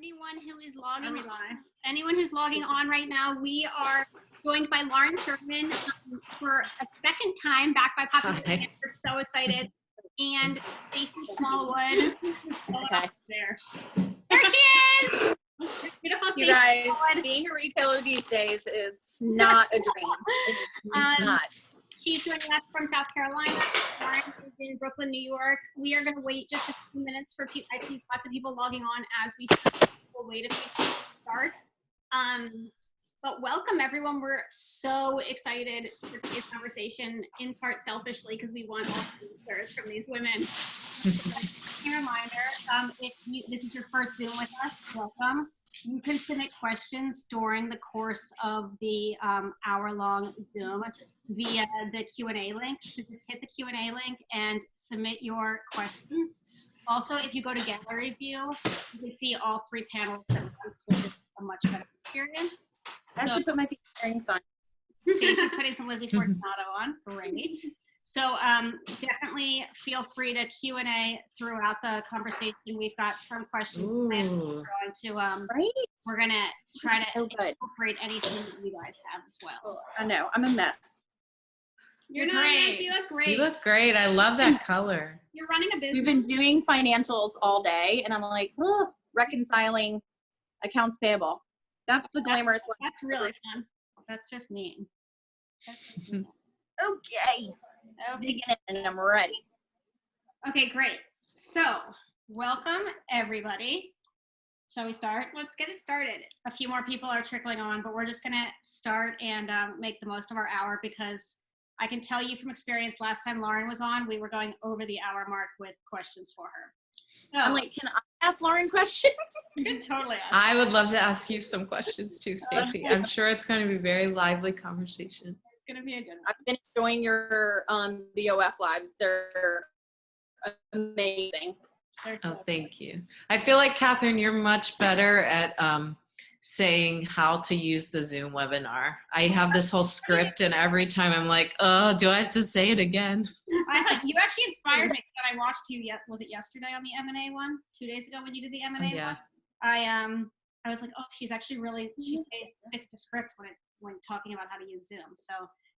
anyone who's logging on right now, we are joined by Lauren Sherman for a second time, back by popular demand. We're so excited. And Stacy Smallwood. Okay. There she is! It's beautiful, Stacy. You guys, Smallwood. being a retailer these days is not a dream. It's not. She's joining us from South Carolina. Lauren is in Brooklyn, New York. We are going to wait just a few minutes for people. I see lots of people logging on as we start. We'll wait a few minutes to start. But welcome, everyone. We're so excited for today's conversation, in part selfishly, because we want all the answers from these women. A reminder, if this is your first Zoom with us, welcome. You can submit questions during the course of the hour-long Zoom via the Q&A link. So just hit the Q&A link and submit your questions. Also, if you go to gallery view, you can see all three panels at once, which is a much better experience. I have to put my earrings on. Stacey's putting some Lizzie Fortunato on. Great. So definitely feel free to Q&A throughout the conversation. We've got some questions planned. We're going to try to incorporate anything that you guys have as well. I know. I'm a mess. You're not a mess. You look great. You look great. I love that color. You're running a business. We've been doing financials all day, and I'm like, reconciling accounts payable. That's the glamorous one. That's really fun. That's just mean. Okay. Digging in, and I'm ready. Okay, great. So, welcome everybody. Shall we start? Let's get it started. A few more people are trickling on, but we're just going to start and make the most of our hour, because I can tell you from experience, last time Lauren was on, we were going over the hour mark with questions for her. So I'm like, can I ask Lauren questions? You can totally ask. I would love to ask you some questions too, Stacy. I'm sure it's going to be a very lively conversation. It's going to be a good one. I've been enjoying your BOF lives. They're amazing. Oh, thank you. I feel like, Catherine, you're much better at saying how to use the Zoom webinar. I have this whole script, and every time I'm like, oh, do I have to say it again? I thought you actually inspired me, because I watched you, was it yesterday on the M&A one? 2 days ago when you did the M&A one? I was like, oh, she's actually really, she fixed the script when talking about how to use Zoom. So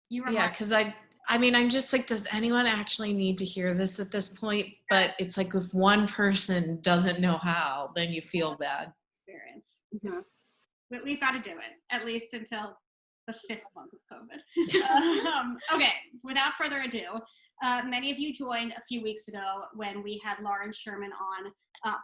you were because I'm just like, does anyone actually need to hear this at this point? But it's like, if one person doesn't know how, then you feel bad. Experience. Mm-hmm. But we've got to do it, at least until the 5th month of COVID. Okay, without further ado, many of you joined a few weeks ago when we had Lauren Sherman on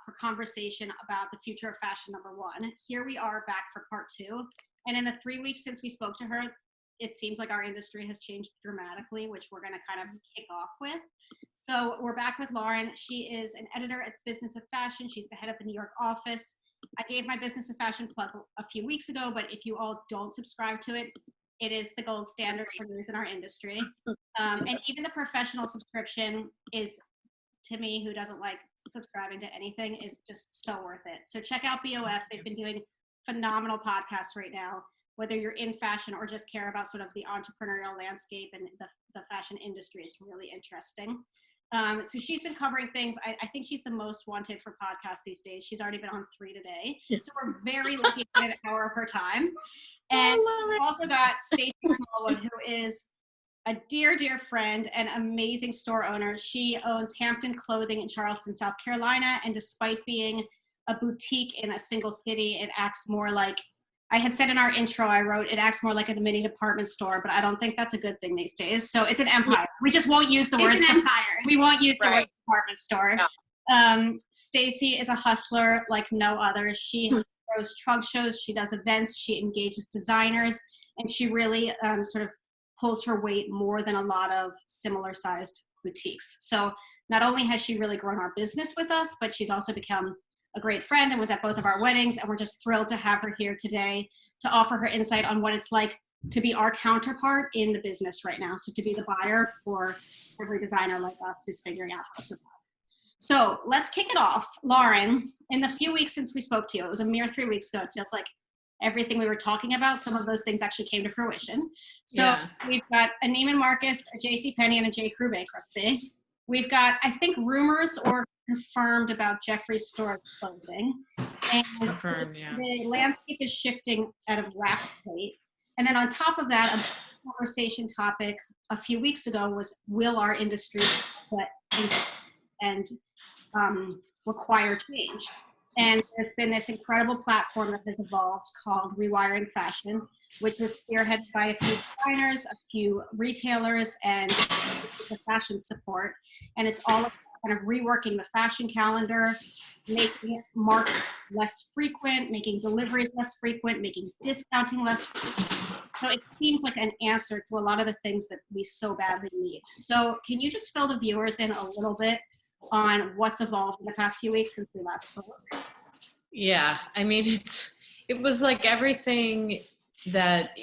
for conversation about the future of fashion #1. Here we are back for part 2. And in the 3 weeks since we spoke to her, it seems like our industry has changed dramatically, which we're going to kind of kick off with. So we're back with Lauren. She is an editor at Business of Fashion. She's the head of the New York office. I gave my Business of Fashion plug a few weeks ago, but if you all don't subscribe to it, it is the gold standard for news in our industry. And even the professional subscription is, to me, who doesn't like subscribing to anything, is just so worth it. So check out BOF. They've been doing phenomenal podcasts right now, whether you're in fashion or just care about sort of the entrepreneurial landscape and the fashion industry. It's really interesting. So she's been covering things. I think she's the most wanted for podcasts these days. She's already been on 3 today. So we're very lucky to get an hour of her time. And we've also got Stacy Smallwood, who is a dear, dear friend and amazing store owner. She owns Hampden Clothing in Charleston, South Carolina. And despite being a boutique in a single city, it acts more like, I had said in our intro, I wrote, it acts more like a mini department store, but I don't think that's a good thing these days. So it's an empire. We just won't use the word empire. We won't use the word department store. Yeah. Stacy is a hustler like no other. She throws trunk shows, she does events, she engages designers, and she really sort of pulls her weight more than a lot of similar sized boutiques. So not only has she really grown our business with us, but she's also become a great friend and was at both of our weddings. And we're just thrilled to have her here today to offer her insight on what it's like to be our counterpart in the business right now. So to be the buyer for every designer like us who's figuring out how to survive. So let's kick it off. Lauren, in the few weeks since we spoke to you, it was a mere 3 weeks ago. It feels like everything we were talking about, some of those things actually came to fruition. So we've got a Neiman Marcus, a JCPenney, and a J. Crew bankruptcy. We've got, I think, rumors or confirmed about Jeffrey's store closing. And Confirmed, yeah. the landscape is shifting at a rapid rate. And then on top of that, a conversation topic a few weeks ago was, will our industry and require change? And there's been this incredible platform that has evolved called Rewiring Fashion, which was spearheaded by a few designers, a few retailers, and the fashion support. And it's all about kind of reworking the fashion calendar, making marketing less frequent, making deliveries less frequent, making discounting less frequent. So it seems like an answer to a lot of the things that we so badly need. So can you just fill the viewers in a little bit on what's evolved in the past few weeks since we last spoke? Yeah, I mean, it was like everything that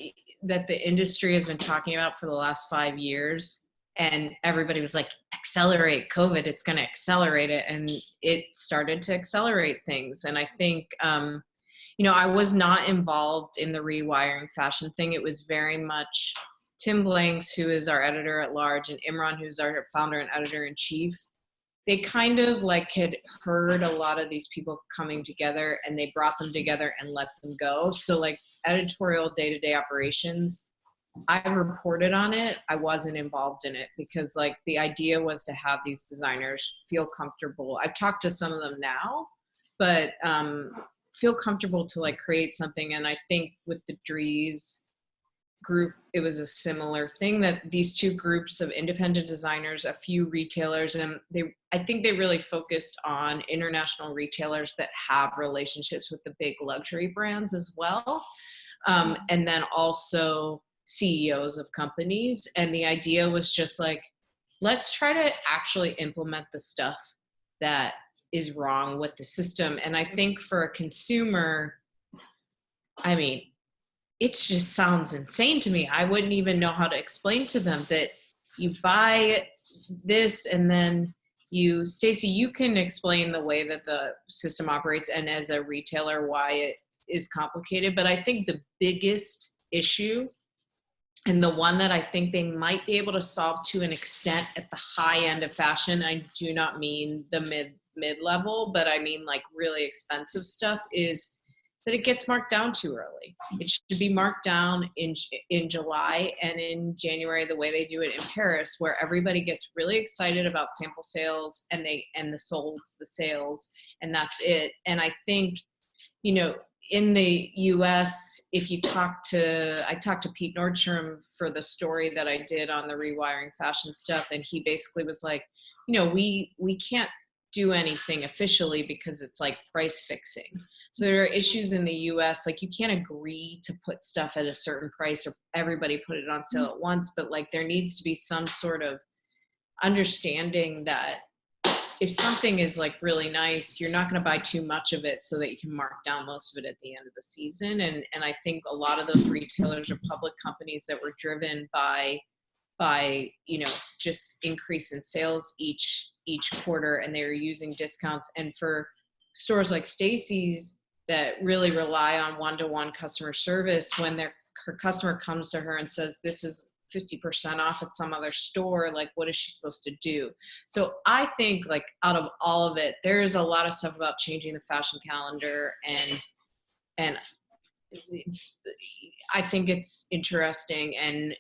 the industry has been talking about for the last 5 years, and everybody was like, accelerate COVID, it's going to accelerate it, and it started to accelerate things. And I think I was not involved in the Rewiring Fashion thing. It was very much Tim Blanks, who is our editor at large, and Imran, who's our founder and editor in chief. They kind of like had heard a lot of these people coming together, and they brought them together and let them go. So like editorial day-to-day operations, I reported on it. I wasn't involved in it because like the idea was to have these designers feel comfortable. I've talked to some of them now, but feel comfortable to like create something. And I think with the Dries group, it was a similar thing, that these two groups of independent designers, a few retailers, and I think they really focused on international retailers that have relationships with the big luxury brands as well. And then also CEOs of companies. And the idea was just like, let's try to actually implement the stuff that is wrong with the system. And I think for a consumer, I mean, it just sounds insane to me. I wouldn't even know how to explain to them that you buy this and then Stacy, you can explain the way that the system operates and as a retailer why it is complicated. But I think the biggest issue, and the one that I think they might be able to solve to an extent at the high end of fashion, I do not mean the mid-level, but I mean like really expensive stuff, is that it gets marked down too early. It should be marked down in July and in January, the way they do it in Paris, where everybody gets really excited about sample sales and the sales, and that's it. And I think, in the US, if you I talked to Pete Nordstrom for the story that I did on the Rewiring Fashion stuff, and he basically was like, we can't do anything officially because it's like price fixing. So there are issues in the US, like you can't agree to put stuff at a certain price or everybody put it on sale at once, but like there needs to be some sort of understanding that if something is like really nice, you're not going to buy too much of it so that you can mark down most of it at the end of the season. And I think a lot of those retailers are public companies that were driven by just increase in sales each quarter, and they were using discounts. And for stores like Stacy's that really rely on one-to-one customer service, when her customer comes to her and says, this is 50% off at some other store, like what is she supposed to do? So I think like out of all of it, there is a lot of stuff about changing the fashion calendar, and I think it's interesting and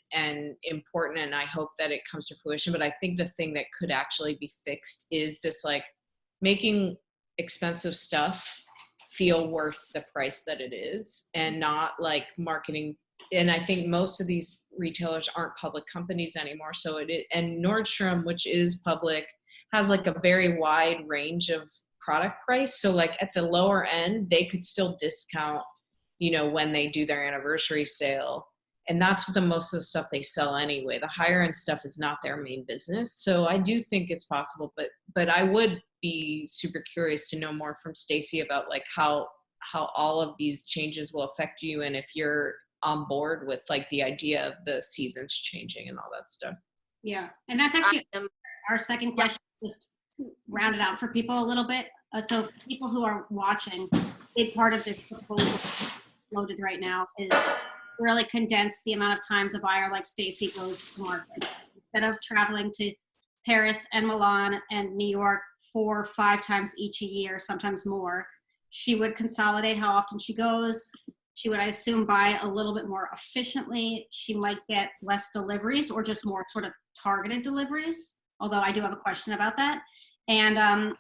important, and I hope that it comes to fruition. But I think the thing that could actually be fixed is this, like making expensive stuff feel worth the price that it is, and not like marketing. And I think most of these retailers aren't public companies anymore. So and Nordstrom, which is public, has like a very wide range of product price. So like at the lower end, they could still discount, when they do their anniversary sale. And that's what most of the stuff they sell anyway. The higher end stuff is not their main business. So I do think it's possible, but I would be super curious to know more from Stacy about like how all of these changes will affect you, and if you're on board with like the idea of the seasons changing and all that stuff. Yeah. And that's actually our second question, just round it out for people a little bit. So for people who are watching, a big part of this proposal loaded right now is really condense the amount of times a buyer like Stacy goes to market. Instead of traveling to Paris and Milan and New York 4 or 5 times each a year, sometimes more. She would consolidate how often she goes. She would, I assume, buy a little bit more efficiently. She might get less deliveries or just more sort of targeted deliveries, although I do have a question about that. And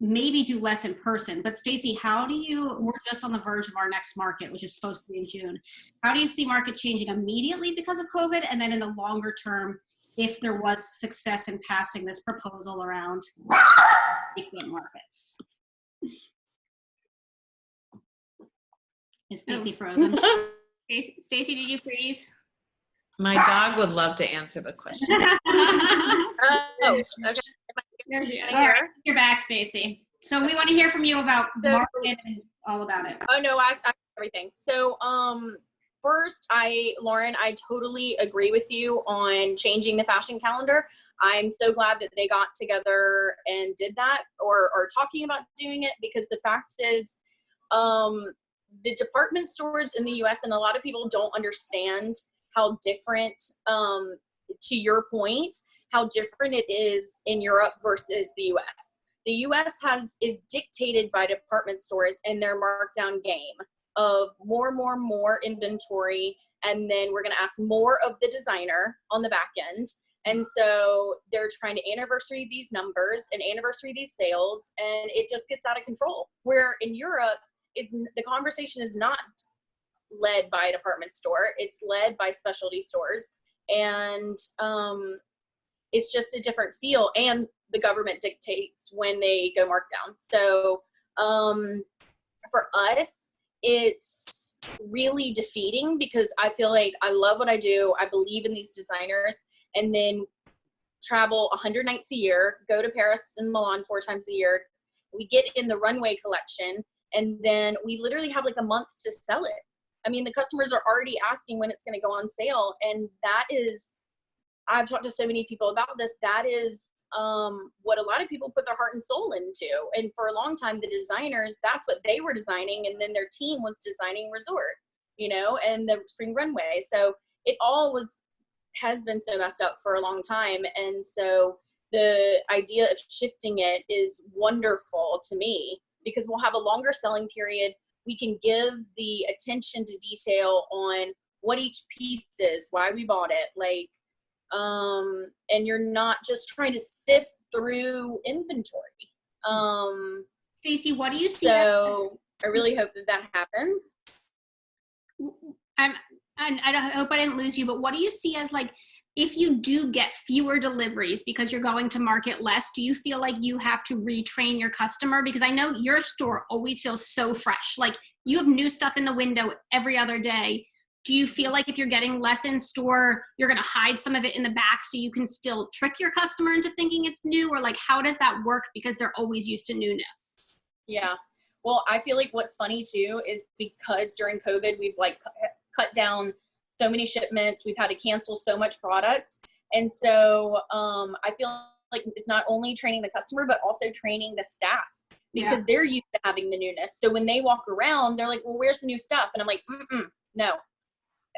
maybe do less in person. But Stacy, we're just on the verge of our next market, which is supposed to be in June. How do you see market changing immediately because of COVID? And then in the longer term, if there was success in passing this proposal around frequent markets? Is Stacy frozen? Stacy, did you freeze? My dog would love to answer the question. Oh, okay. There she is. All right, you're back, Stacy. So we want to hear from you about market and all about it. Oh no, I everything. So first, Lauren, I totally agree with you on changing the fashion calendar. I'm so glad that they got together and did that, or are talking about doing it, because the fact is, the department stores in the US, and a lot of people don't understand how different, to your point, how different it is in Europe versus the US. The US is dictated by department stores and their markdown game of more inventory, and then we're going to ask more of the designer on the back end. And so they're trying to anniversary these numbers and anniversary these sales, and it just gets out of control. Where in Europe, the conversation is not led by a department store, it's led by specialty stores, and it's just a different feel, and the government dictates when they go markdown. So for us, it's really defeating, because I feel like I love what I do, I believe in these designers, and then travel 100 nights a year, go to Paris and Milan 4 times a year. We get in the runway collection, and then we literally have like a month to sell it. I mean, the customers are already asking when it's going to go on sale. And that is, I've talked to so many people about this, that is what a lot of people put their heart and soul into. And for a long time, the designers, that's what they were designing. And then their team was designing resort, and the spring runway. So it all has been so messed up for a long time. And so the idea of shifting it is wonderful to me, because we'll have a longer selling period. We can give the attention to detail on what each piece is, why we bought it, and you're not just trying to sift through inventory. Stacy, what do you see? So I really hope that happens. I hope I didn't lose you, but what do you see as, like, if you do get fewer deliveries because you're going to market less, do you feel like you have to retrain your customer? Because I know your store always feels so fresh. Like, you have new stuff in the window every other day. Do you feel like if you're getting less in store, you're going to hide some of it in the back so you can still trick your customer into thinking it's new? Or, like, how does that work, because they're always used to newness? Yeah. Well, I feel like what's funny too is because during COVID, we've cut down so many shipments, we've had to cancel so much product. And so I feel like it's not only training the customer, but also training the staff, because they're used to having the newness. So when they walk around, they're like, well, where's the new stuff? And I'm like, no,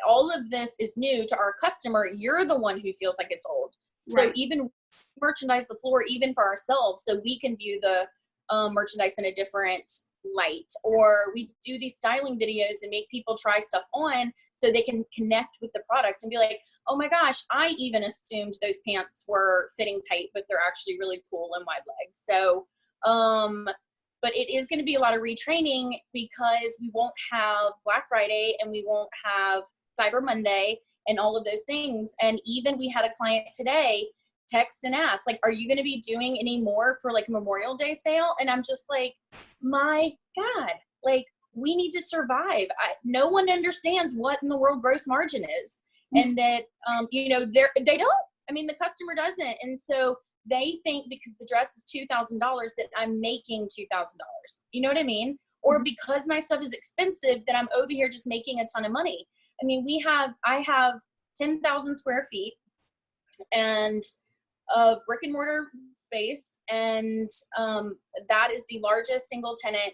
all of this is new to our customer. You're the one who feels like it's old. Right. So even merchandise the floor, even for ourselves, so we can view the merchandise in a different light, or we do these styling videos and make people try stuff on so they can connect with the product and be like, oh my gosh, I even assumed those pants were fitting tight, but they're actually really cool and wide legs. So, but it is going to be a lot of retraining, because we won't have Black Friday and we won't have Cyber Monday and all of those things. And even we had a client today text and ask, like, are you going to be doing any more for like Memorial Day sale? And I'm just like, my God, like, we need to survive. No one understands what in the world gross margin is. And that, they don't, I mean, the customer doesn't. And so they think because the dress is $2,000 that I'm making $2,000. You know what I mean? Or because my stuff is expensive that I'm over here just making a ton of money. I mean, I have 10,000 square feet and of brick and mortar space. And that is the largest single tenant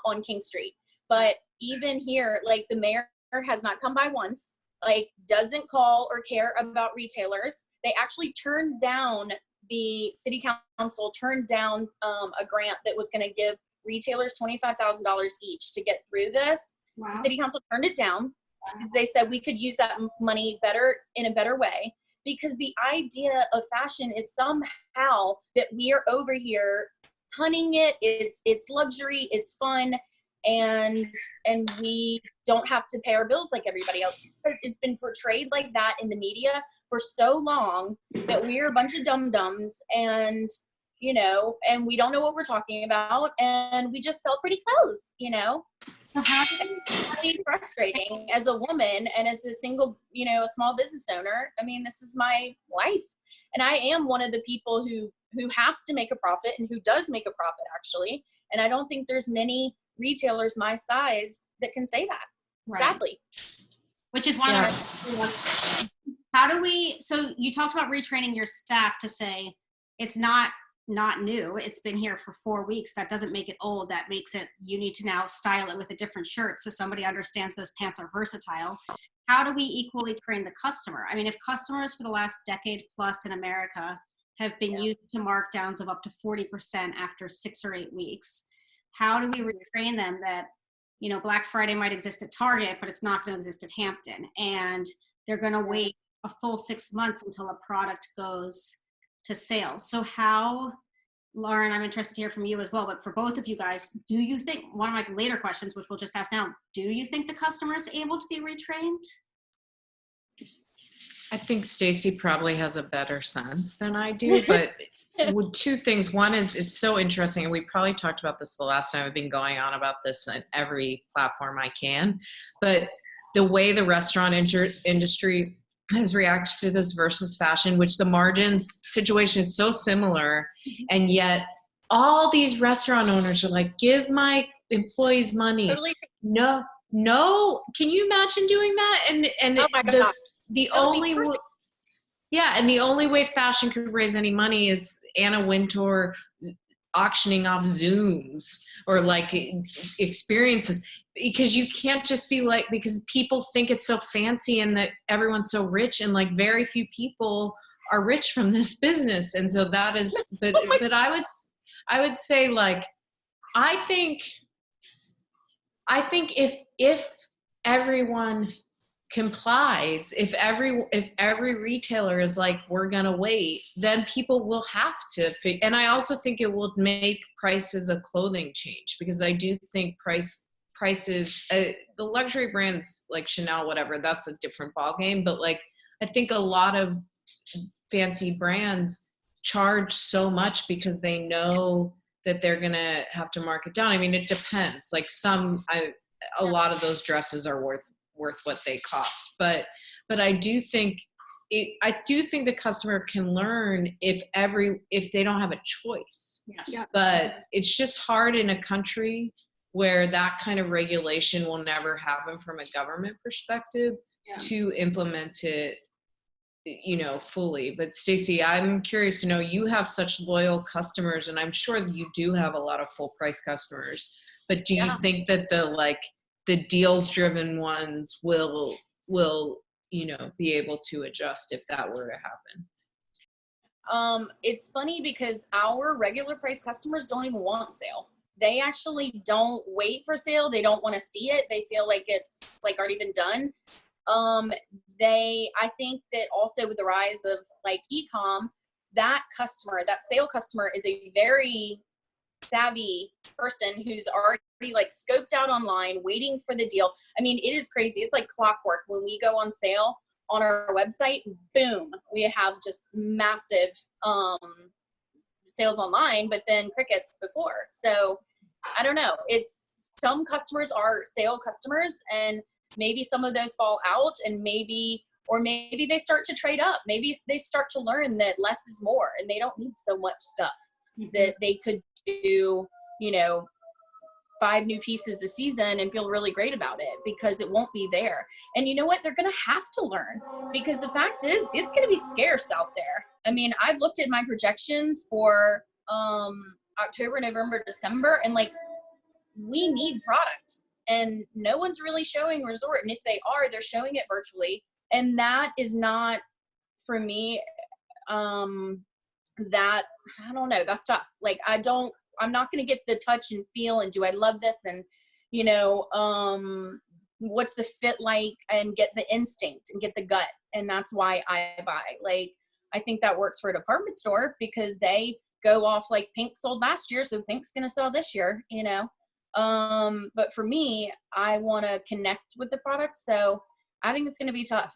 on King Street. But even here, like, the mayor has not come by once, like, doesn't call or care about retailers. They actually turned down the city council turned down a grant that was going to give retailers $25,000 each to get through this. Wow. The city council turned it down because they said we could use that money better in a better way, because the idea of fashion is somehow that we are over here tunning it. It's luxury, it's fun, and we don't have to pay our bills like everybody else, because it's been portrayed like that in the media for so long that we're a bunch of dum-dums, and and we don't know what we're talking about, and we just sell pretty clothes. So how It's really frustrating as a woman and as a single, a small business owner. I mean, this is my life, and I am one of the people who has to make a profit, and who does make a profit, actually. And I don't think there's many retailers my size that can say that. right. Sadly. Which is one of our, how do we, so you talked about retraining your staff to say it's not new, it's been here for 4 weeks. That doesn't make it old. That makes it, you need to now style it with a different shirt so somebody understands those pants are versatile. How do we equally train the customer? I mean, if customers for the last decade plus in America have been used to markdowns of up to 40% after 6 or 8 weeks, how do we retrain them that, Black Friday might exist at Target, but it's not going to exist at Hampden, and they're going to wait a full 6 months until a product goes to sales? So how, Lauren, I'm interested to hear from you as well, but for both of you guys, do you think, one of my later questions, which we'll just ask now, do you think the customer is able to be retrained? I think Stacy probably has a better sense than I do, but with 2 things. One is, it's so interesting, and we probably talked about this the last time. I've been going on about this on every platform I can, but the way the restaurant industry has reacted to this versus fashion, which the margins situation is so similar, and yet all these restaurant owners are like, give my employees money. Totally. No, can you imagine doing that? And Oh my God. the only and the only way fashion could raise any money is Anna Wintour auctioning off Zooms or like experiences, because you can't just be like, because people think it's so fancy and that everyone's so rich, and like very few people are rich from this business. And so that is, but I would say, like, I think if everyone complies, if every retailer is like, we're gonna wait, then people will have to and I also think it will make prices of clothing change, because I do think prices the luxury brands like Chanel, whatever, that's a different ballgame, but like I think a lot of fancy brands charge so much because they know that they're gonna have to mark it down. I mean, it depends. Like a lot of those dresses are worth what they cost, but I do think the customer can learn if they don't have a choice. Yeah. But it's just hard in a country where that kind of regulation will never happen from a government perspective to implement it, fully. But Stacy, I'm curious to know, you have such loyal customers, and I'm sure that you do have a lot of full price customers, but do you think that the deals driven ones will be able to adjust if that were to happen? It's funny because our regular price customers don't even want sale. They actually don't wait for sale. They don't want to see it. They feel like it's like already been done. I think that also with the rise of like e-com, that sale customer is a very savvy person who's already like scoped out online, waiting for the deal. I mean, it is crazy. It's like clockwork. When we go on sale on our website, boom, we have just massive sales online, but then crickets before. So I don't know. It's, some customers are sale customers, and maybe some of those fall out, and maybe they start to trade up. Maybe they start to learn that less is more, and they don't need so much stuff. That they could do, 5 new pieces a season and feel really great about it, because it won't be there. And you know what? They're going to have to learn, because the fact is it's going to be scarce out there. I mean, I've looked at my projections for October, November, December, and like, we need product, and no one's really showing resort. And if they are, they're showing it virtually. And that is not, for me, that, I don't know, that's tough. Like, I'm not going to get the touch and feel and do I love this and, you know, what's the fit like, and get the instinct and get the gut. And that's why I buy. Like, I think that works for a department store because they go off like pink sold last year, so pink's going to sell this year, you know. But for me, I want to connect with the product. So I think it's going to be tough.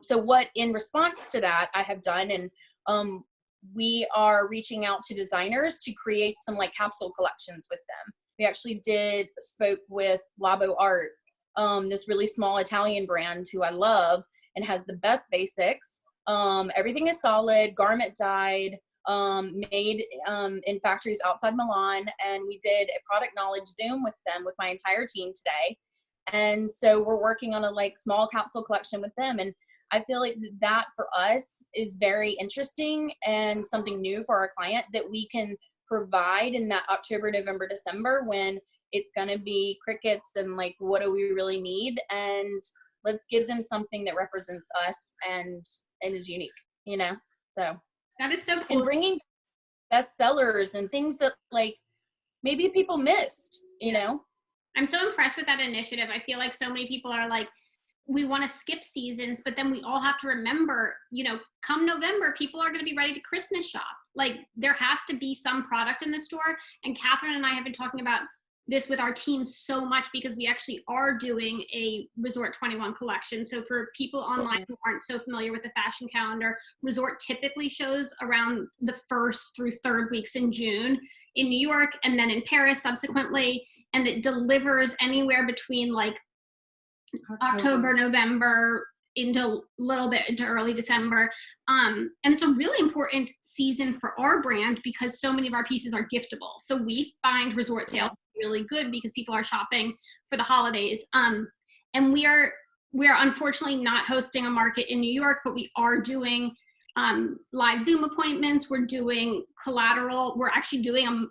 So what in response to that I have done, and we are reaching out to designers to create some like capsule collections with them. We actually spoke with Labo Art, this really small Italian brand who I love and has the best basics. Everything is solid, garment dyed, made in factories outside Milan. And we did a product knowledge Zoom with them, with my entire team today. And so we're working on a like small capsule collection with them. And I feel like that for us is very interesting and something new for our client that we can provide in that October, November, December, when it's going to be crickets and like, what do we really need? And let's give them something that represents us and is unique, you know? So That is so cool. and bringing bestsellers and things that like maybe people missed, you know? I'm so impressed with that initiative. I feel like so many people are like, we want to skip seasons, but then we all have to remember, you know, come November, people are going to be ready to Christmas shop. Like, there has to be some product in the store. And Catherine and I have been talking about this with our team so much because we actually are doing a Resort 21 collection. So for people online who aren't so familiar with the fashion calendar, Resort typically shows around the 1st through 3rd weeks in June in New York and then in Paris subsequently. And it delivers anywhere between like October, November, into a little bit into early December. And it's a really important season for our brand because so many of our pieces are giftable. So we find resort sales really good because people are shopping for the holidays. And we are unfortunately not hosting a market in New York, but we are doing live Zoom appointments. We're doing collateral. We're actually doing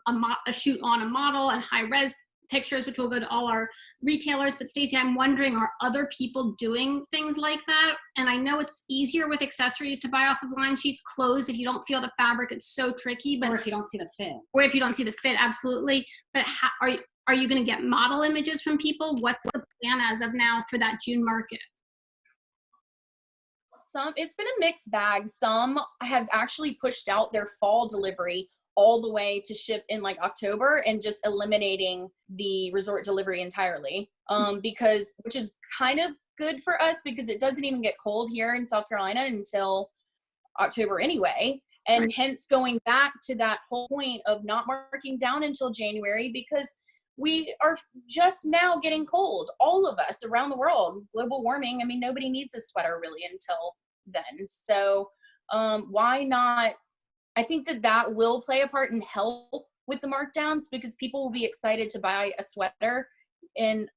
a shoot on a model and high res pictures, which will go to all our retailers. But Stacy, I'm wondering, are other people doing things like that? And I know it's easier with accessories to buy off of line sheets. Clothes, if you don't feel the fabric, it's so tricky. But Or if you don't see the fit. Or if you don't see the fit, absolutely. But are you going to get model images from people? What's the plan as of now for that June market? It's been a mixed bag. Some have actually pushed out their fall delivery all the way to ship in like October and just eliminating the resort delivery entirely. Which is kind of good for us because it doesn't even get cold here in South Carolina until October anyway. And right. Hence going back to that whole point of not marking down until January because we are just now getting cold. All of us around the world, global warming. I mean, nobody needs a sweater really until then. So why not? I think that will play a part and help with the markdowns because people will be excited to buy a sweater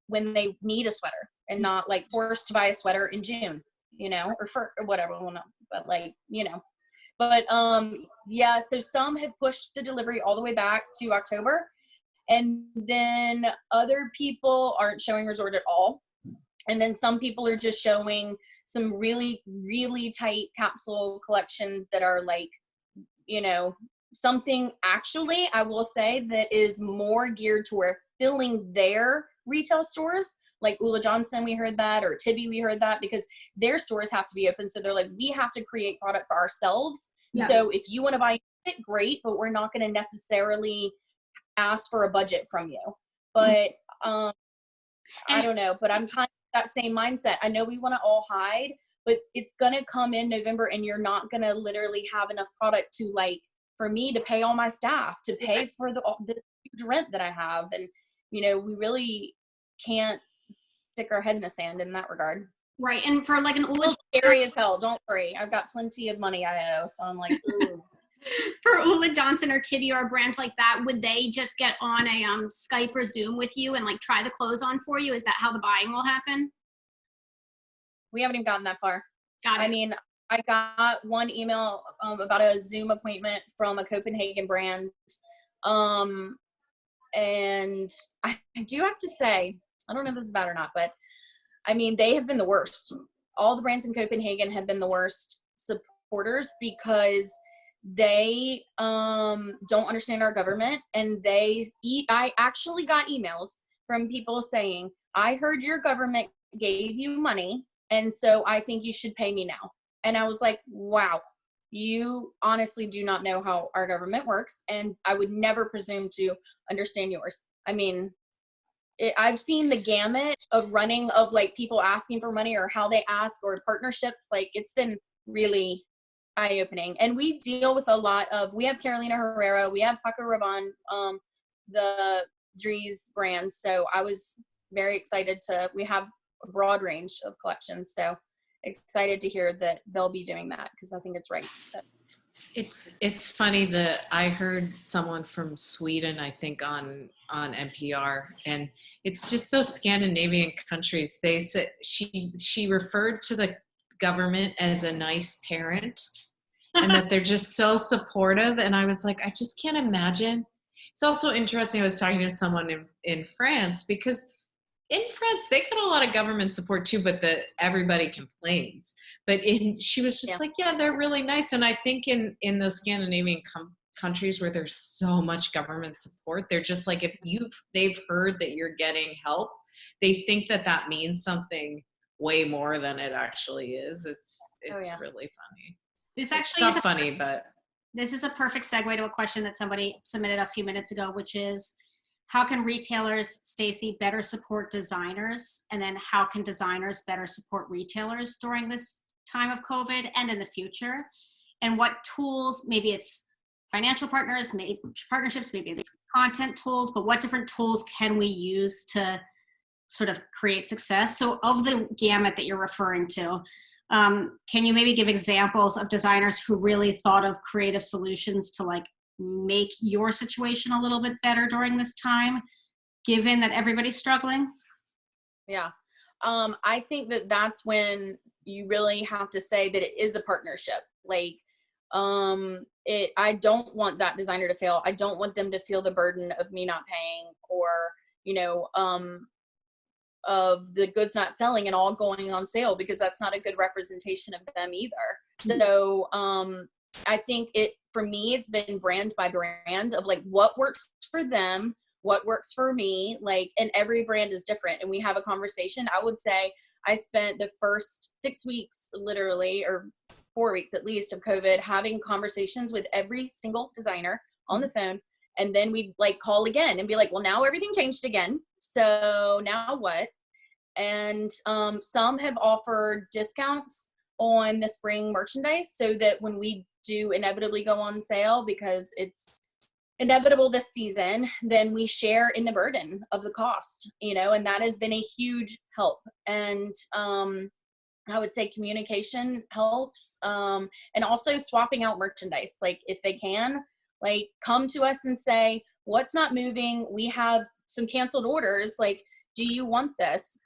when they need a sweater and not like forced to buy a sweater in June, you know, or whatever. Well, no, but like, you know, but yeah, so some have pushed the delivery all the way back to October. And then other people aren't showing resort at all. And then some people are just showing some really, really tight capsule collections that are like, you know, something actually, I will say, that is more geared toward filling their retail stores. Like Ulla Johnson, we heard that, or Tibby, we heard that, because their stores have to be open. So they're like, we have to create product for ourselves. Yeah. So if you want to buy it, great, but we're not going to necessarily ask for a budget from you. But I don't know, but I'm kind of that same mindset. I know we want to all hide, but it's going to come in November and you're not going to literally have enough product to like, for me to pay all my staff, to pay for this huge rent that I have. And, you know, we really can't stick our head in the sand in that regard. Right. And for like an Ulla, scary as hell. Don't worry. I've got plenty of money I owe. So I'm like, ooh. For Ulla Johnson or Tibby or a brand like that, would they just get on a Skype or Zoom with you and like try the clothes on for you? Is that how the buying will happen? We haven't even gotten that far. Got it. I mean, I got one email about a Zoom appointment from a Copenhagen brand. And I do have to say, I don't know if this is bad or not, but I mean, they have been the worst. All the brands in Copenhagen have been the worst supporters because they don't understand our government, and I actually got emails from people saying, I heard your government gave you money, and so I think you should pay me now. And I was like, wow, you honestly do not know how our government works, and I would never presume to understand yours. I mean, I've seen the gamut of running of like people asking for money or how they ask or partnerships. Like, it's been really eye-opening. And we deal with a lot of, we have Carolina Herrera, we have Paco Rabanne, the Dries brands. So I was very excited we have a broad range of collections. So excited to hear that they'll be doing that, because I think it's right. It's funny that I heard someone from Sweden, I think on NPR, and it's just those Scandinavian countries. They said she referred to the government as a nice parent, and that they're just so supportive. And I was like, I just can't imagine. It's also interesting. I was talking to someone in France, because in France, they got a lot of government support too, but everybody complains. But she was just like, yeah, they're really nice. And I think in those Scandinavian countries where there's so much government support, they're just like, if they've heard that you're getting help, they think that means something way more than it actually is. It's really funny. This actually is not funny, but this is a perfect segue to a question that somebody submitted a few minutes ago, which is, how can retailers, Stacy, better support designers? And then how can designers better support retailers during this time of COVID and in the future? And what tools, maybe it's financial partners, maybe partnerships, maybe it's content tools, but what different tools can we use to sort of create success? So of the gamut that you're referring to, can you maybe give examples of designers who really thought of creative solutions to like make your situation a little bit better during this time, given that everybody's struggling? Yeah. I think that's when you really have to say that it is a partnership. Like, I don't want that designer to fail. I don't want them to feel the burden of me not paying, or, of the goods not selling and all going on sale, because that's not a good representation of them either. So, I think for me, it's been brand by brand of like what works for them, what works for me, like, and every brand is different. And we have a conversation. I would say I spent the first 6 weeks, literally, or 4 weeks at least, of COVID, having conversations with every single designer on the phone. And then we'd like call again and be like, well, now everything changed again. So now what? And some have offered discounts on the spring merchandise, so that when we do inevitably go on sale, because it's inevitable this season, then we share in the burden of the cost, and that has been a huge help. And I would say communication helps, and also swapping out merchandise. Like, if they can, like, come to us and say, what's not moving? We have some canceled orders. Like, do you want this?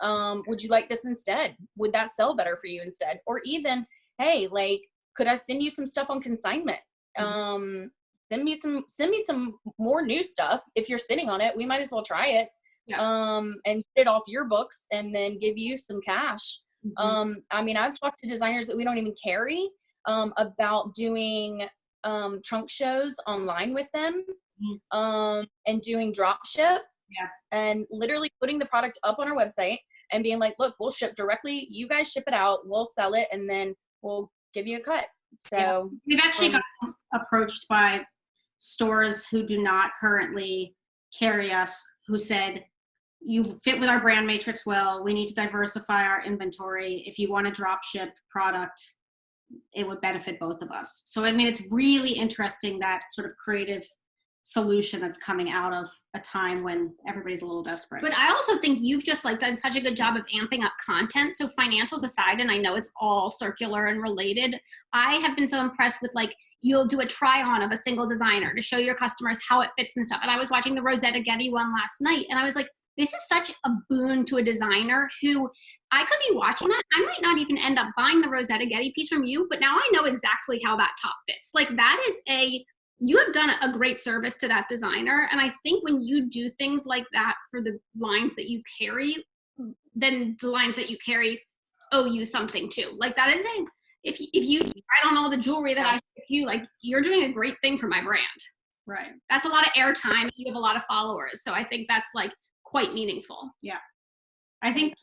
Would you like this instead? Would that sell better for you instead? Or even, hey, like, could I send you some stuff on consignment? Send me some more new stuff. If you're sitting on it, we might as well try it. And get it off your books and then give you some cash. I mean, I've talked to designers that we don't even carry, about doing trunk shows online with them, and doing drop ship. And literally putting the product up on our website and being like, look, we'll ship directly. You guys ship it out. We'll sell it, and then we'll give you a cut. So we've actually gotten approached by stores who do not currently carry us, who said, you fit with our brand matrix well. We need to diversify our inventory. If you want to drop ship product, it would benefit both of us. So, I mean, it's really interesting, that sort of creative solution that's coming out of a time when everybody's a little desperate. But I also think you've just like done such a good job of amping up content. So financials aside, and I know it's all circular and related, I have been so impressed with, like, you'll do a try on of a single designer to show your customers how it fits and stuff. And I was watching the Rosetta Getty one last night, and I was like, this is such a boon to a designer who, I could be watching that. I might not even end up buying the Rosetta Getty piece from you, but now I know exactly how that top fits. Like, that is you have done a great service to that designer. And I think when you do things like that for the lines that you carry, then the lines that you carry owe you something too. Like, that is if you try on all the jewelry that I give you, like, you're doing a great thing for my brand. Right. That's a lot of airtime. You have a lot of followers. So I think that's like quite meaningful. Yeah. I think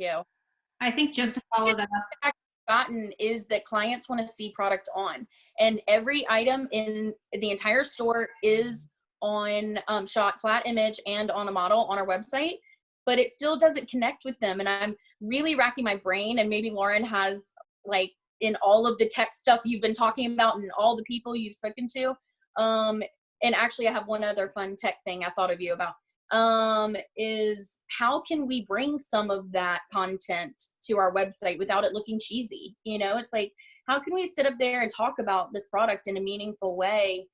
just to follow that up. Gotten is that clients want to see product on, and every item in the entire store is on shot flat image and on a model on our website, but it still doesn't connect with them. And I'm really racking my brain, and maybe Lauren has, like, in all of the tech stuff you've been talking about and all the people you've spoken to. And actually I have one other fun tech thing I thought of you about, is how can we bring some of that content to our website without it looking cheesy? You know, it's like, how can we sit up there and talk about this product in a meaningful way,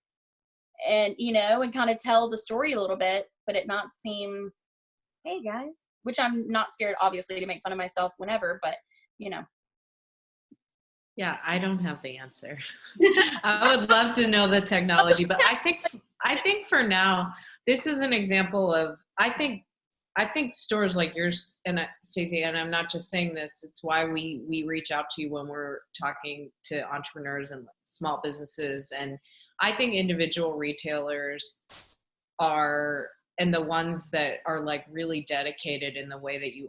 and, you know, and kind of tell the story a little bit, but it not seem, hey guys, which I'm not scared, obviously, to make fun of myself whenever, but, you know. Yeah, I don't have the answer. I would love to know the technology, but I think for now, this is an example of, I think stores like yours, and Stacy, and I'm not just saying this, it's why we reach out to you when we're talking to entrepreneurs and small businesses. And I think individual retailers are, and the ones that are like really dedicated in the way that you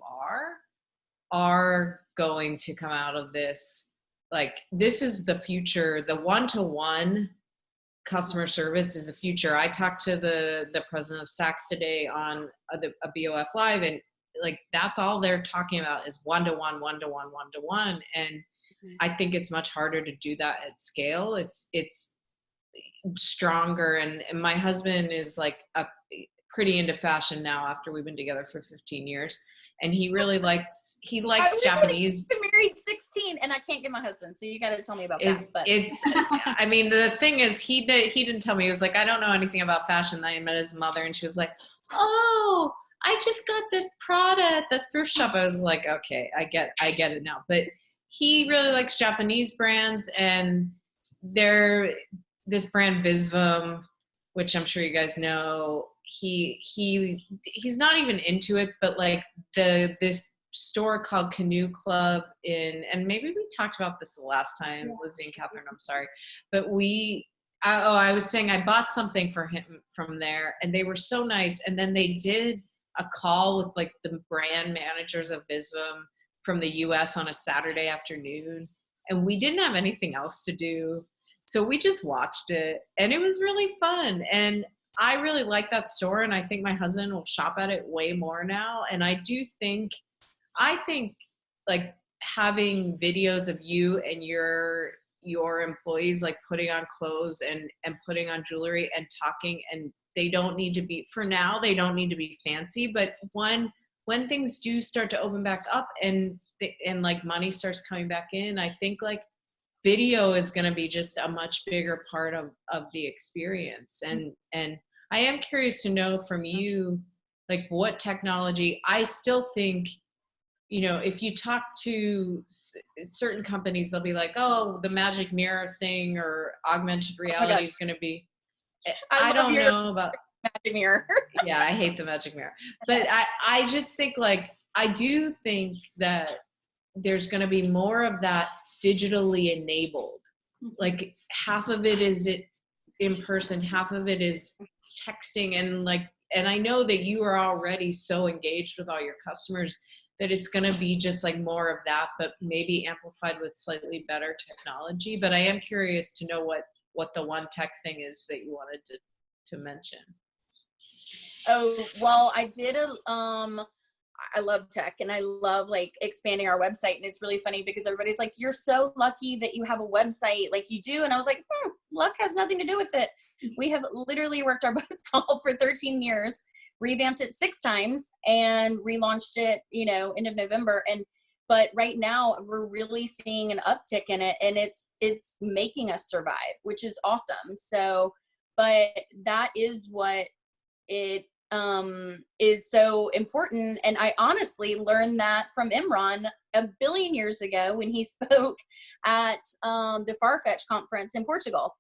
are going to come out of this. Like, this is the future. The one-to-one customer service is the future. I talked to the president of Saks today on a BOF Live, and like, that's all they're talking about is one-to-one, one-to-one, one-to-one. And I think it's much harder to do that at scale. It's stronger. And my husband is like pretty into fashion now after we've been together for 15 years. And he really likes Japanese. I've been married 16 and I can't get my husband. So you got to tell me about that. But I mean, the thing is, he didn't tell me. He was like, I don't know anything about fashion. Then I met his mother and she was like, oh, I just got this Prada at the thrift shop. I was like, okay, I get it now. But he really likes Japanese brands, and this brand Visvum, which I'm sure you guys know, he's not even into it, but like this store called Canoe Club and maybe we talked about this the last time, Lizzie and Catherine, I'm sorry, but I was saying I bought something for him from there, and they were so nice. And then they did a call with like the brand managers of Visvum from the US on a Saturday afternoon, and we didn't have anything else to do, so we just watched it, and it was really fun. And I really like that store, and I think my husband will shop at it way more now. And I think like having videos of you and your employees like putting on clothes and putting on jewelry and talking, and they don't need to be, for now, they don't need to be fancy, but when things do start to open back up and like money starts coming back in, I think like video is going to be just a much bigger part of the experience. And I am curious to know from you, like, what technology. I still think, you know, if you talk to certain companies, they'll be like, oh, the magic mirror thing or augmented reality is going to be, I don't know about magic mirror. Yeah, I hate the magic mirror. But I just think, like, I do think that there's going to be more of that digitally enabled. Like, half of it is in person, half of it is texting, and I know that you are already so engaged with all your customers that it's going to be just like more of that, but maybe amplified with slightly better technology. But I am curious to know what the one tech thing is that you wanted to mention. Oh, well, I did I love tech, and I love like expanding our website. And it's really funny because everybody's like, you're so lucky that you have a website like you do. And I was like, luck has nothing to do with it. We have literally worked our butts off for 13 years, revamped it 6 times, and relaunched it, you know, end of November. But right now we're really seeing an uptick in it, and it's making us survive, which is awesome. So, but that is what it is so important. And I honestly learned that from Imran a billion years ago when he spoke at the Farfetch conference in Portugal.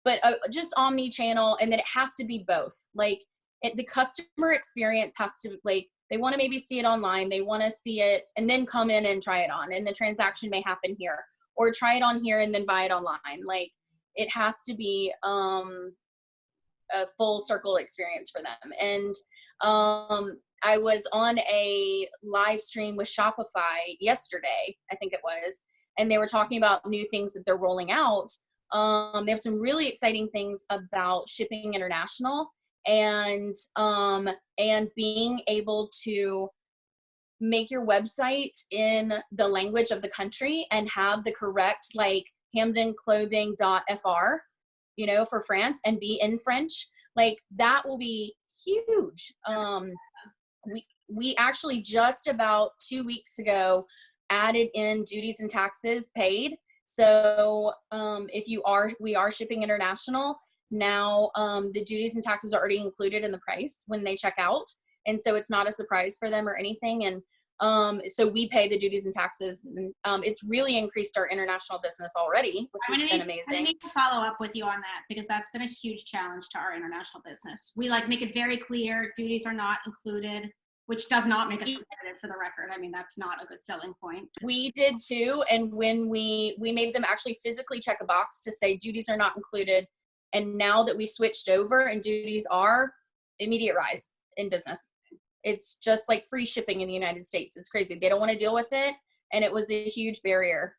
But just omni-channel, and then it has to be both. Like, the customer experience has to, like, they want to maybe see it online, they want to see it and then come in and try it on, and the transaction may happen here. or try it on here and then buy it online. Like, it has to be a full circle experience for them. And I was on a live stream with Shopify yesterday, I think it was, and they were talking about new things that they're rolling out. They have some really exciting things about shipping international and being able to make your website in the language of the country and have the correct, like, HampdenClothing.fr, for France, and be in French. Like, that will be huge. We actually just about 2 weeks ago added in duties and taxes paid. So we are shipping international now, the duties and taxes are already included in the price when they check out. And so it's not a surprise for them or anything. And so we pay the duties and taxes. And it's really increased our international business already, which has been amazing. I need to follow up with you on that, because that's been a huge challenge to our international business. We make it very clear duties are not included, which does not make us competitive, for the record. I mean, that's not a good selling point. We did too. And when we made them actually physically check a box to say duties are not included. And now that we switched over and duties are, immediate rise in business. It's just like free shipping in the United States. It's crazy. They don't want to deal with it. And it was a huge barrier,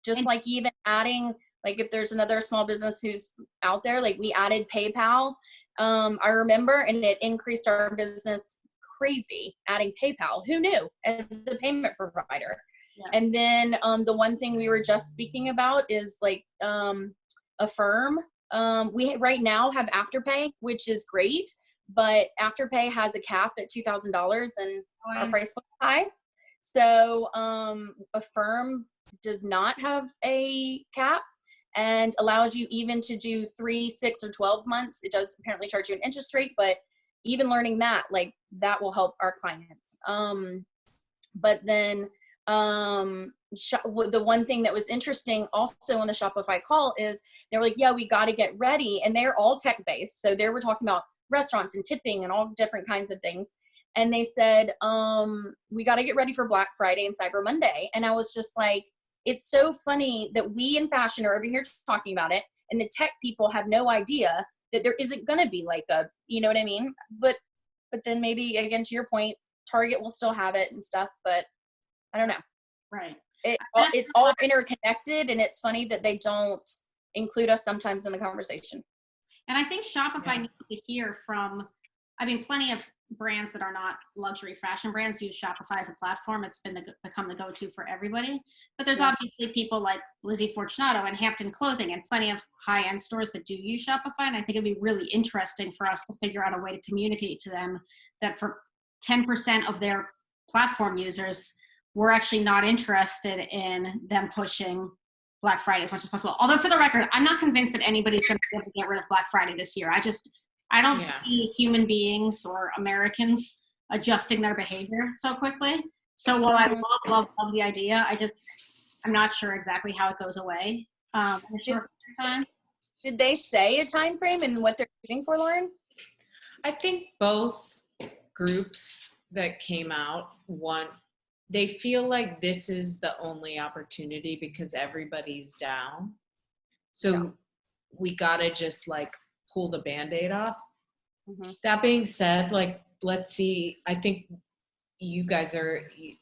just like even adding, like, if there's another small business who's out there, like, we added PayPal. I remember, and it increased our business crazy, adding PayPal. Who knew, as the payment provider? Yeah. And then the one thing we were just speaking about is like Affirm. We right now have Afterpay, which is great, but Afterpay has a cap at $2,000 and our price point is high. So Affirm does not have a cap and allows you even to do 3, 6, or 12 months. It does apparently charge you an interest rate, but even learning that, like, that will help our clients. But then the one thing that was interesting also on the Shopify call is they were like, yeah, we got to get ready. And they're all tech based. So they were talking about restaurants and tipping and all different kinds of things. And they said, we got to get ready for Black Friday and Cyber Monday. And I was just like, it's so funny that we in fashion are over here talking about it, and the tech people have no idea that there isn't going to be like a, you know what I mean? But then maybe, again, to your point, Target will still have it and stuff, but I don't know. Right. It's all interconnected, and it's funny that they don't include us sometimes in the conversation. And I think Shopify needs to hear from, plenty of brands that are not luxury fashion brands use Shopify as a platform. It's become the go-to for everybody. But there's obviously people like Lizzie Fortunato and Hampden Clothing and plenty of high-end stores that do use Shopify. And I think it'd be really interesting for us to figure out a way to communicate to them that for 10% of their platform users, we're actually not interested in them pushing Black Friday as much as possible. Although, for the record, I'm not convinced that anybody's going to be able to get rid of Black Friday this year. I don't see human beings or Americans adjusting their behavior so quickly. So while I love the idea, I'm not sure exactly how it goes away in a short time. Did they say a time frame and what they're shooting for, Lauren? I think both groups that came out they feel like this is the only opportunity because everybody's down. So we gotta just like pull the Band-Aid off. Mm-hmm. That being said, like, let's see, I think you guys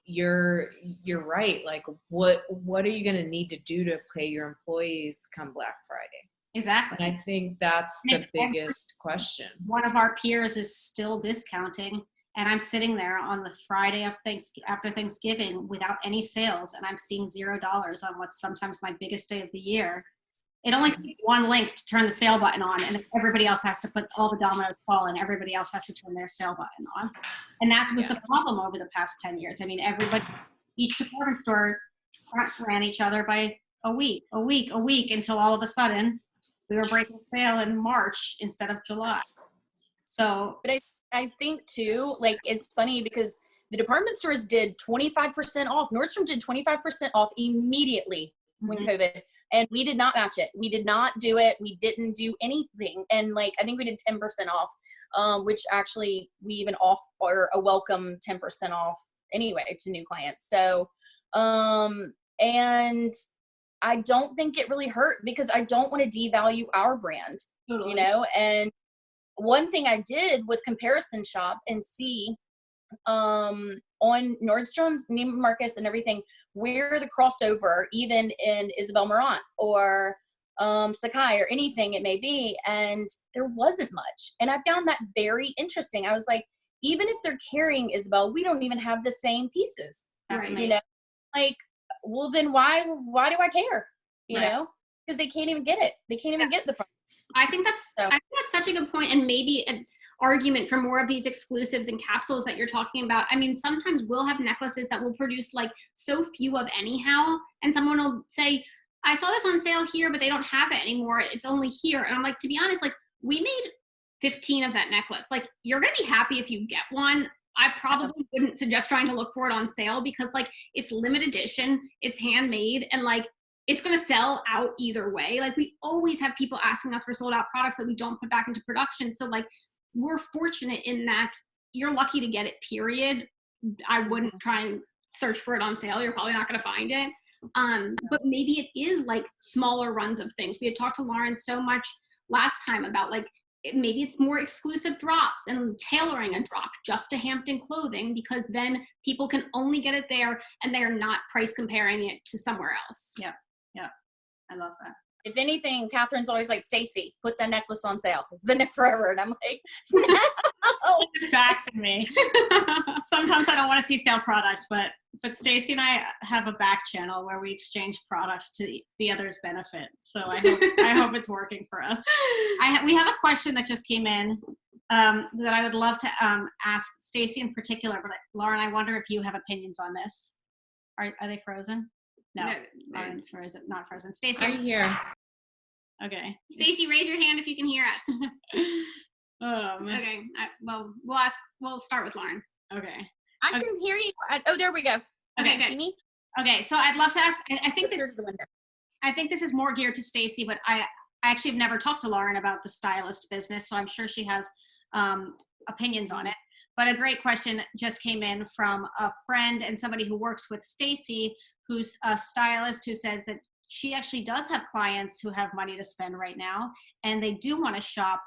you're right. Like, what are you going to need to do to pay your employees come Black Friday? Exactly. And I think that's the biggest question. One of our peers is still discounting, and I'm sitting there on the Friday after Thanksgiving without any sales, and I'm seeing $0 on what's sometimes my biggest day of the year. It only takes one link to turn the sale button on, and everybody else has to put all the dominoes fall, and everybody else has to turn their sale button on. And that was the problem over the past 10 years. Each department store front ran each other by a week, until all of a sudden we were breaking sale in March instead of July. So, but I think too, like, it's funny because the department stores did 25% off. Nordstrom did 25% off immediately when COVID. And we did not match it. We did not do it. We didn't do anything. And like, I think we did 10% off, which actually we even offer a welcome 10% off anyway to new clients. So And I don't think it really hurt because I don't want to devalue our brand, Totally. you know? And one thing I did was comparison shop and see on Nordstrom's, Neiman Marcus and everything, where the crossover, even in Isabel Marant or Sakai or anything it may be, and there wasn't much. And I found that very interesting. I was like, even if they're carrying Isabel, we don't even have the same pieces. That's You amazing. know, like, well, then why do I care? You Right. know, because they can't even get it. They can't even get the price. I think that's such a good point, and maybe an argument for more of these exclusives and capsules that you're talking about. I mean, sometimes we'll have necklaces that will produce like so few of anyhow, and someone will say, I saw this on sale here, but they don't have it anymore. It's only here. And I'm like, to be honest, like, we made 15 of that necklace. Like, you're gonna be happy if you get one. I probably wouldn't suggest trying to look for it on sale because like it's limited edition, it's handmade, and like it's going to sell out either way. Like, we always have people asking us for sold out products that we don't put back into production. So like, we're fortunate in that you're lucky to get it, period. I wouldn't try and search for it on sale. You're probably not going to find it. But maybe it is like smaller runs of things. We had talked to Lauren so much last time about like, maybe it's more exclusive drops and tailoring a drop just to Hampden Clothing, because then people can only get it there and they are not price comparing it to somewhere else. Yeah. I love that. If anything, Catherine's always like, Stacy, put that necklace on sale. It's been there forever. And I'm like, no. Exactly me. Sometimes I don't want to see stale product, but Stacy and I have a back channel where we exchange products to the other's benefit. So I hope it's working for us. We have a question that just came in that I would love to ask Stacy in particular, but Lauren, I wonder if you have opinions on this. Are they frozen? No, Lauren's frozen, not frozen. Stacy, I'm here. Okay. Stacy, raise your hand if you can hear us. Okay. We'll start with Lauren. Okay. I can hear you. Oh, there we go. Okay, good. See me? Okay, so I'd love to ask, I think Go to the window. I think this is more geared to Stacy, but I actually have never talked to Lauren about the stylist business, so I'm sure she has opinions on it. But a great question just came in from a friend and somebody who works with Stacy, who's a stylist, who says that she actually does have clients who have money to spend right now, and they do want to shop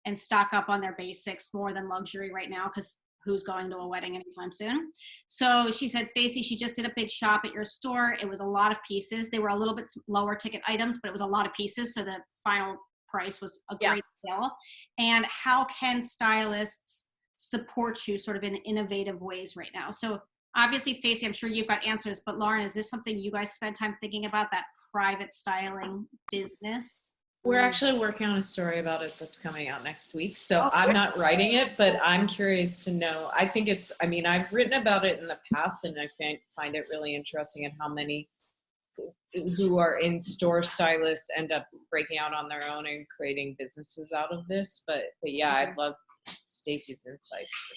and stock up on their basics more than luxury right now, because who's going to a wedding anytime soon? So she said, Stacy, she just did a big shop at your store. It was a lot of pieces. They were a little bit lower ticket items, but it was a lot of pieces. So the final price was a great deal. And how can stylists support you sort of in innovative ways right now? So obviously, Stacy, I'm sure you've got answers, but Lauren, is this something you guys spend time thinking about, that private styling business? We're actually working on a story about it that's coming out next week. So I'm not writing it, but I'm curious to know. I think I've written about it in the past, and I find it really interesting at how many who are in store stylists end up breaking out on their own and creating businesses out of this. But yeah, I'd love Stacy's insights for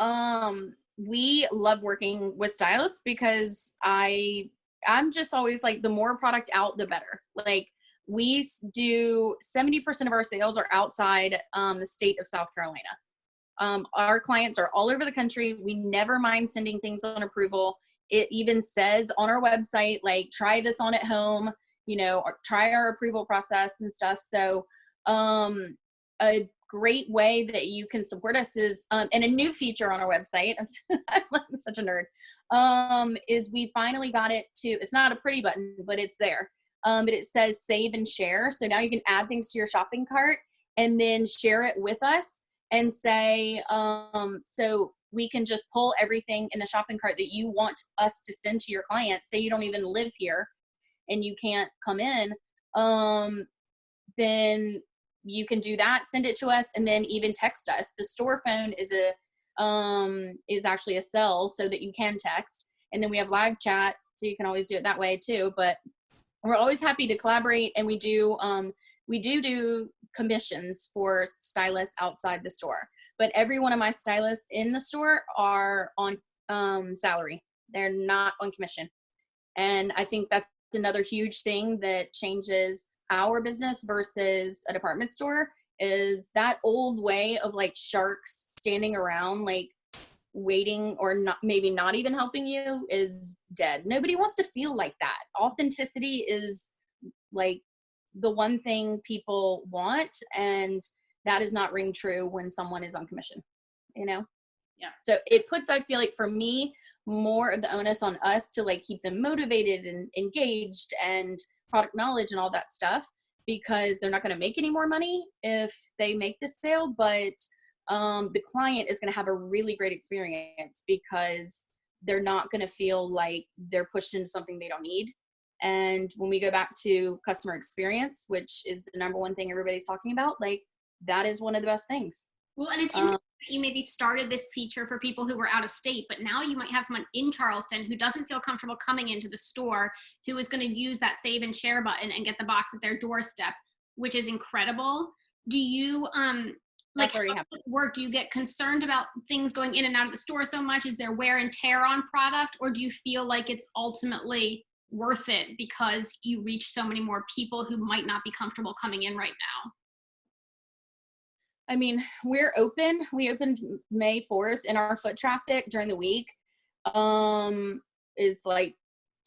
sure. We love working with stylists because I'm just always like, the more product out, the better. Like, we do 70% of our sales are outside the state of South Carolina. Our clients are all over the country. We never mind sending things on approval. It even says on our website, like, try this on at home, or try our approval process and stuff. So a great way that you can support us is, and a new feature on our website, I'm such a nerd, is we finally got it to, it's not a pretty button, but it's there. But it says save and share. So now you can add things to your shopping cart and then share it with us and say, so we can just pull everything in the shopping cart that you want us to send to your clients. Say you don't even live here and you can't come in, then you can do that, send it to us, and then even text us. The store phone is actually a cell so that you can text. And then we have live chat, so you can always do it that way too. But we're always happy to collaborate, and we do commissions for stylists outside the store. But every one of my stylists in the store are on salary. They're not on commission. And I think that's another huge thing that changes our business versus a department store, is that old way of like sharks standing around, like waiting or not, maybe not even helping you is dead. Nobody wants to feel like that. Authenticity is like the one thing people want, and that does not ring true when someone is on commission, you know? Yeah. So it puts, I feel like for me, more of the onus on us to like keep them motivated and engaged and product knowledge and all that stuff, because they're not going to make any more money if they make this sale, but the client is going to have a really great experience because they're not going to feel like they're pushed into something they don't need. And when we go back to customer experience, which is the number one thing everybody's talking about, like that is one of the best things. Well, and it's interesting that you maybe started this feature for people who were out of state, but now you might have someone in Charleston who doesn't feel comfortable coming into the store, who is going to use that save and share button and get the box at their doorstep, which is incredible. Do you, like, how does it work? Do you get concerned about things going in and out of the store so much? Is there wear and tear on product, or do you feel like it's ultimately worth it because you reach so many more people who might not be comfortable coming in right now? I mean, we're open. We opened May 4th, and our foot traffic during the week is like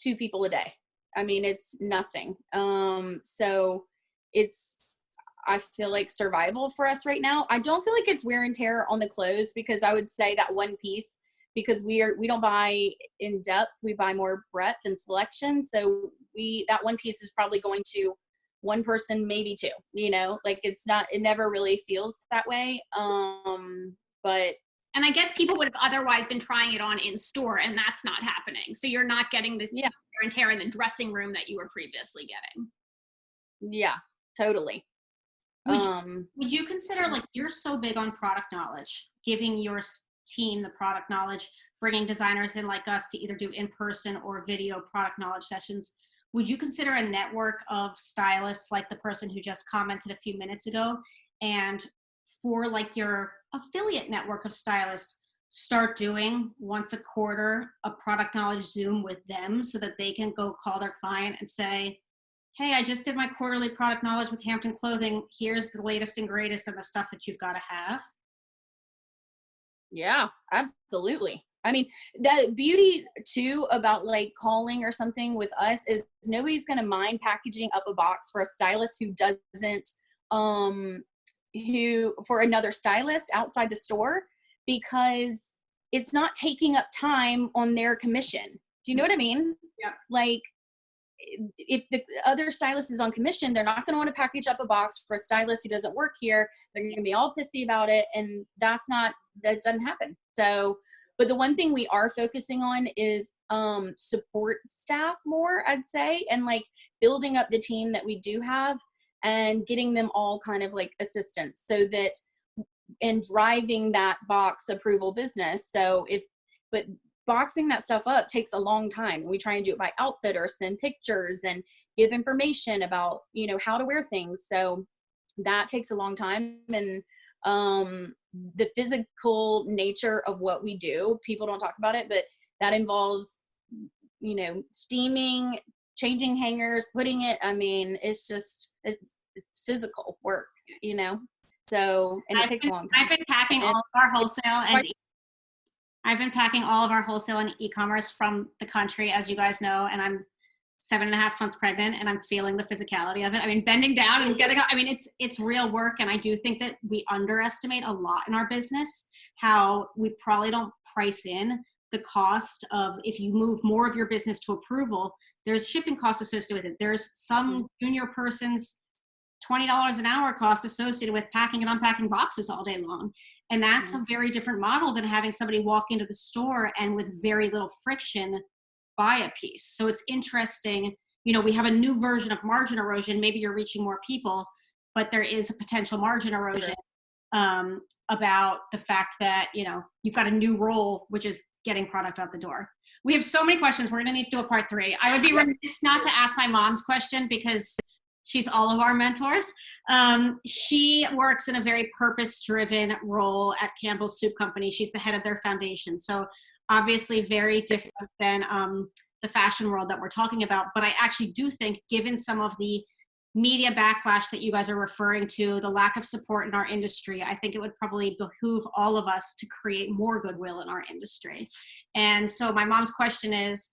2 people a day. I mean, it's nothing. So it's, I feel like survival for us right now. I don't feel like it's wear and tear on the clothes, because I would say that one piece, because we don't buy in depth, we buy more breadth and selection. So that one piece is probably going to one person, maybe 2, you know, like it never really feels that way. But and I guess people would have otherwise been trying it on in store, and that's not happening. So you're not getting the wear and tear in the dressing room that you were previously getting. Yeah, totally. Would you consider, like, you're so big on product knowledge, giving your team the product knowledge, bringing designers in like us to either do in-person or video product knowledge sessions? Would you consider a network of stylists like the person who just commented a few minutes ago, and for like your affiliate network of stylists, start doing once a quarter a product knowledge Zoom with them so that they can go call their client and say, hey, I just did my quarterly product knowledge with Hampden Clothing. Here's the latest and greatest and the stuff that you've got to have? Yeah, absolutely. I mean, the beauty too about like calling or something with us is nobody's going to mind packaging up a box for a stylist who doesn't, for another stylist outside the store, because it's not taking up time on their commission. Do you know what I mean? Yeah. Like, if the other stylist is on commission, they're not going to want to package up a box for a stylist who doesn't work here. They're going to be all pissy about it. And that doesn't happen. So, but the one thing we are focusing on is support staff more, I'd say, and like building up the team that we do have and getting them all kind of like assistants, so that, and driving that box approval business. So but boxing that stuff up takes a long time. We try and do it by outfit or send pictures and give information about, you know, how to wear things. So that takes a long time. And the physical nature of what we do, people don't talk about it, but that involves, you know, steaming, changing hangers, putting it, I mean, it's physical work, you know? So, and it takes a long time. I've been packing all of our wholesale and I've been packing all of our wholesale and e-commerce from the country, as you guys know, and I'm 7.5 months pregnant and I'm feeling the physicality of it. I mean, bending down and getting up, I mean, it's real work. And I do think that we underestimate a lot in our business, how we probably don't price in the cost of, if you move more of your business to approval, there's shipping costs associated with it. There's some junior person's $20 an hour cost associated with packing and unpacking boxes all day long. And that's a very different model than having somebody walk into the store and with very little friction buy a piece. So it's interesting, you know, we have a new version of margin erosion. Maybe you're reaching more people, but there is a potential margin erosion about the fact that, you know, you've got a new role, which is getting product out the door. We have so many questions. We're going to need to do a part 3. I would be remiss not to ask my mom's question, because she's all of our mentors. She works in a very purpose-driven role at Campbell's Soup Company. She's the head of their foundation. So obviously very different than the fashion world that we're talking about. But I actually do think, given some of the media backlash that you guys are referring to, the lack of support in our industry, I think it would probably behoove all of us to create more goodwill in our industry. And so my mom's question is,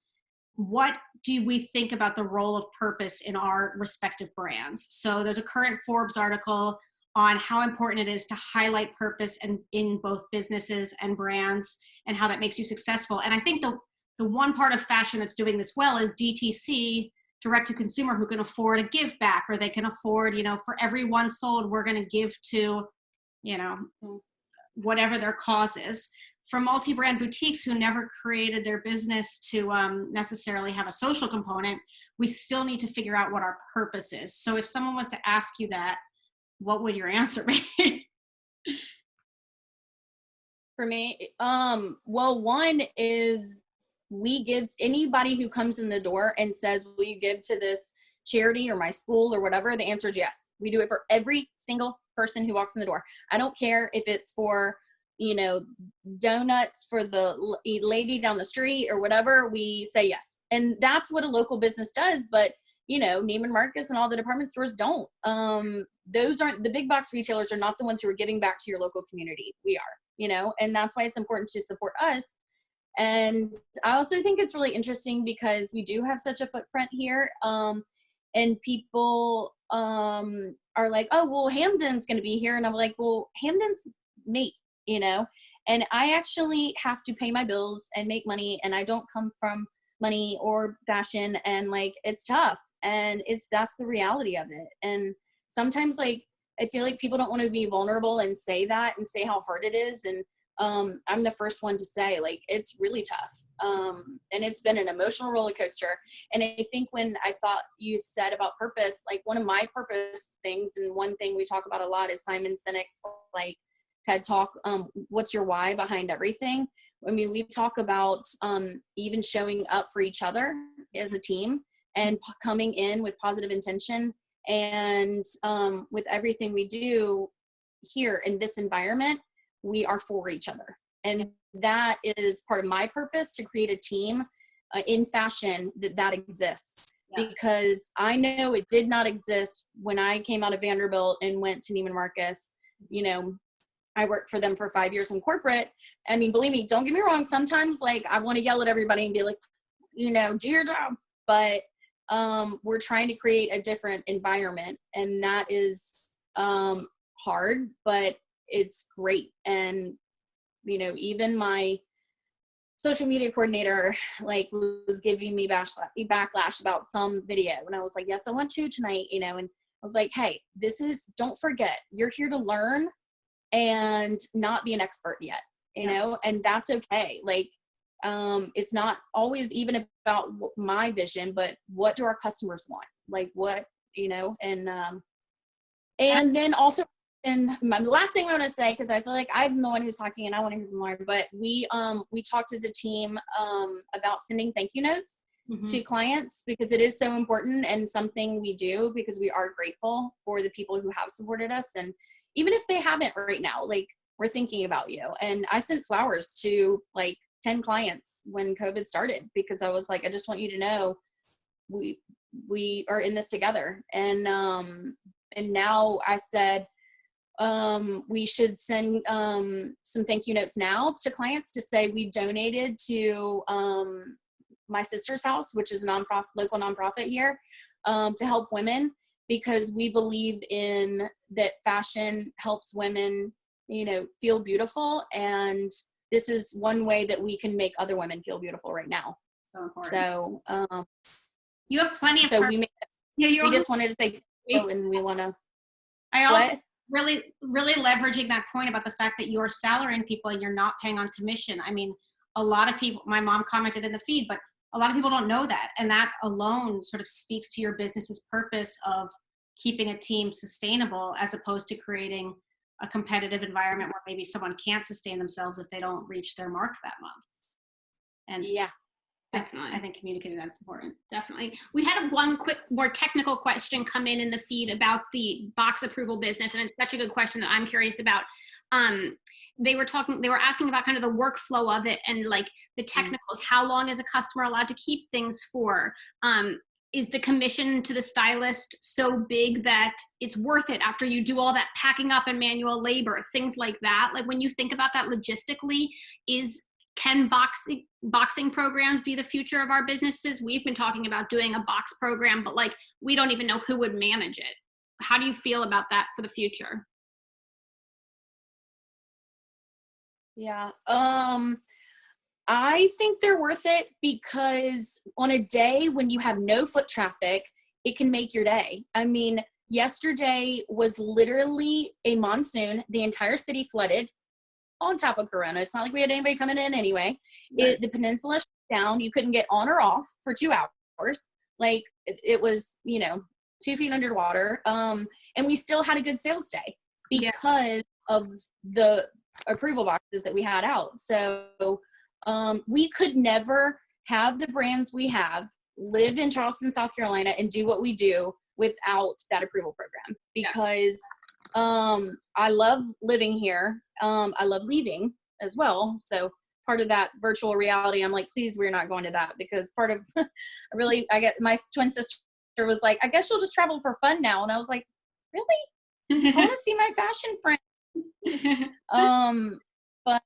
what do we think about the role of purpose in our respective brands? So there's a current Forbes article on how important it is to highlight purpose in both businesses and brands and how that makes you successful. And I think the one part of fashion that's doing this well is DTC, direct to consumer, who can afford a give back, or they can afford, for every one sold, we're going to give to, whatever their cause is. For multi-brand boutiques who never created their business to necessarily have a social component, we still need to figure out what our purpose is. So if someone was to ask you that, what would your answer be? For me, well, one is we give anybody who comes in the door and says, will you give to this charity or my school or whatever? The answer is yes. We do it for every single person who walks in the door. I don't care if it's for, donuts for the lady down the street or whatever, we say yes. And that's what a local business does. But, Neiman Marcus and all the department stores don't. Those aren't, the big box retailers are not the ones who are giving back to your local community. We are, and that's why it's important to support us. And I also think it's really interesting because we do have such a footprint here. And people are like, oh, well, Hampden's going to be here. And I'm like, well, Hampden's me, and I actually have to pay my bills and make money. And I don't come from money or fashion. And it's tough. And that's the reality of it. And sometimes I feel like people don't want to be vulnerable and say that and say how hard it is. And I'm the first one to say, it's really tough. And it's been an emotional roller coaster. And I think when I thought you said about purpose, one of my purpose things, and one thing we talk about a lot is Simon Sinek's TED Talk, what's your why behind everything? I mean, we talk about even showing up for each other as a team and coming in with positive intention. And with everything we do here in this environment, we are for each other. And that is part of my purpose, to create a team in fashion that exists. Yeah. Because I know it did not exist when I came out of Vanderbilt and went to Neiman Marcus. I worked for them for 5 years in corporate. I mean, believe me, don't get me wrong. Sometimes I want to yell at everybody and be like, do your job. But we're trying to create a different environment, and that is hard, but it's great. And even my social media coordinator was giving me backlash about some video, and I was like, yes, I want to tonight, and I was like, hey, don't forget, you're here to learn and not be an expert yet, and that's okay. It's not always even about my vision, but what do our customers want? And then also, and my last thing I want to say, because I feel like I'm the one who's talking and I want to hear from Lauren, but we talked as a team about sending thank you notes to clients, because it is so important and something we do because we are grateful for the people who have supported us. And even if they haven't right now, we're thinking about you. And I sent flowers to 10 clients when COVID started, because I was like, I just want you to know we are in this together. And now I said, we should send some thank you notes now to clients to say we donated to my sister's house, which is a local nonprofit here, to help women, because we believe in that fashion helps women, feel beautiful. And this is one way that we can make other women feel beautiful right now. So important. So you have plenty of. So we just wanted to say, and we want to. I also really leveraging that point about the fact that you're salarying people and you're not paying on commission. I mean, a lot of people, my mom commented in the feed, but a lot of people don't know that. And that alone sort of speaks to your business's purpose of keeping a team sustainable, as opposed to creating a competitive environment where maybe someone can't sustain themselves if they don't reach their mark that month. And yeah, definitely, I think communicating that's important. Definitely. We had one quick, more technical question come in the feed about the box approval business, and it's such a good question that I'm curious about. They were asking about kind of the workflow of it and the technicals. How long is a customer allowed to keep things for? is the commission to the stylist so big that it's worth it after you do all that packing up and manual labor, things like that? Like when you think about that logistically, can boxing programs be the future of our businesses? We've been talking about doing a box program, but like we don't even know who would manage it. How do you feel about that for the future? Yeah. I think they're worth it because on a day when you have no foot traffic, it can make your day. I mean, yesterday was literally a monsoon. The entire city flooded on top of Corona. It's not like we had anybody coming in anyway. Right. The peninsula shut down. You couldn't get on or off for 2 hours. Like it was, 2 feet underwater. And we still had a good sales day because of the approval boxes that we had out. So we could never have the brands we have, live in Charleston, South Carolina, and do what we do without that approval program because I love living here. I love leaving as well. So part of that virtual reality, I'm like, please, we're not going to that because part of I get my twin sister was like, I guess you'll just travel for fun now. And I was like, really? I want to see my fashion friends. But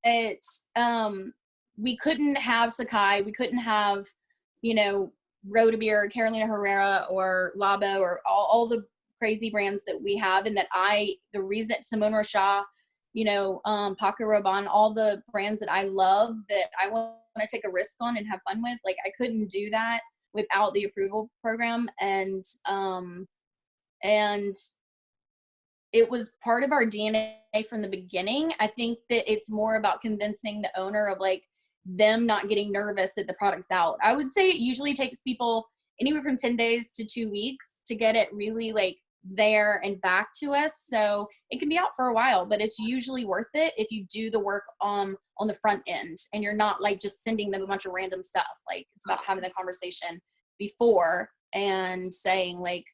we couldn't have Sakai. We couldn't have, Rodebeer, Carolina Herrera, or Labo, or all the crazy brands that we have. And that the reason Simone Rocha, Paco Rabanne, all the brands that I love that I want to take a risk on and have fun with, like I couldn't do that without the approval program. And it was part of our DNA from the beginning. I think that it's more about convincing the owner of like them not getting nervous that the product's out. I would say it usually takes people anywhere from 10 days to 2 weeks to get it really like there and back to us. So it can be out for a while, but it's usually worth it if you do the work on the front end and you're not like just sending them a bunch of random stuff. Like it's about having the conversation before and saying like,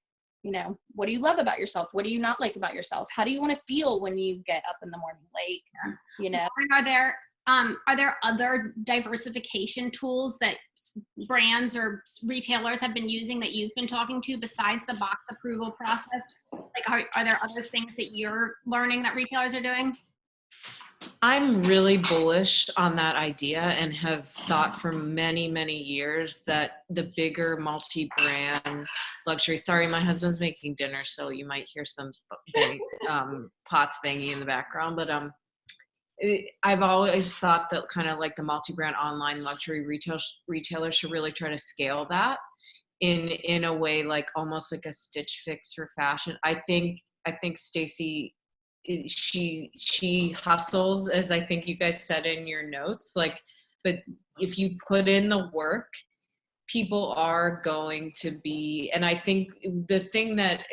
what do you love about yourself? What do you not like about yourself? How do you want to feel when you get up in the morning? Are there other diversification tools that brands or retailers have been using that you've been talking to besides the box approval process? Like, are there other things that you're learning that retailers are doing? I'm really bullish on that idea and have thought for many, many years that the bigger multi-brand luxury, sorry, my husband's making dinner, so you might hear some pots banging in the background, but I've always thought that kind of like the multi-brand online luxury retailers should really try to scale that in a way like almost like a Stitch Fix for fashion. I think Stacy, she hustles, as I think you guys said in your notes, like, but if you put in the work, people are going to be, and I think the thing that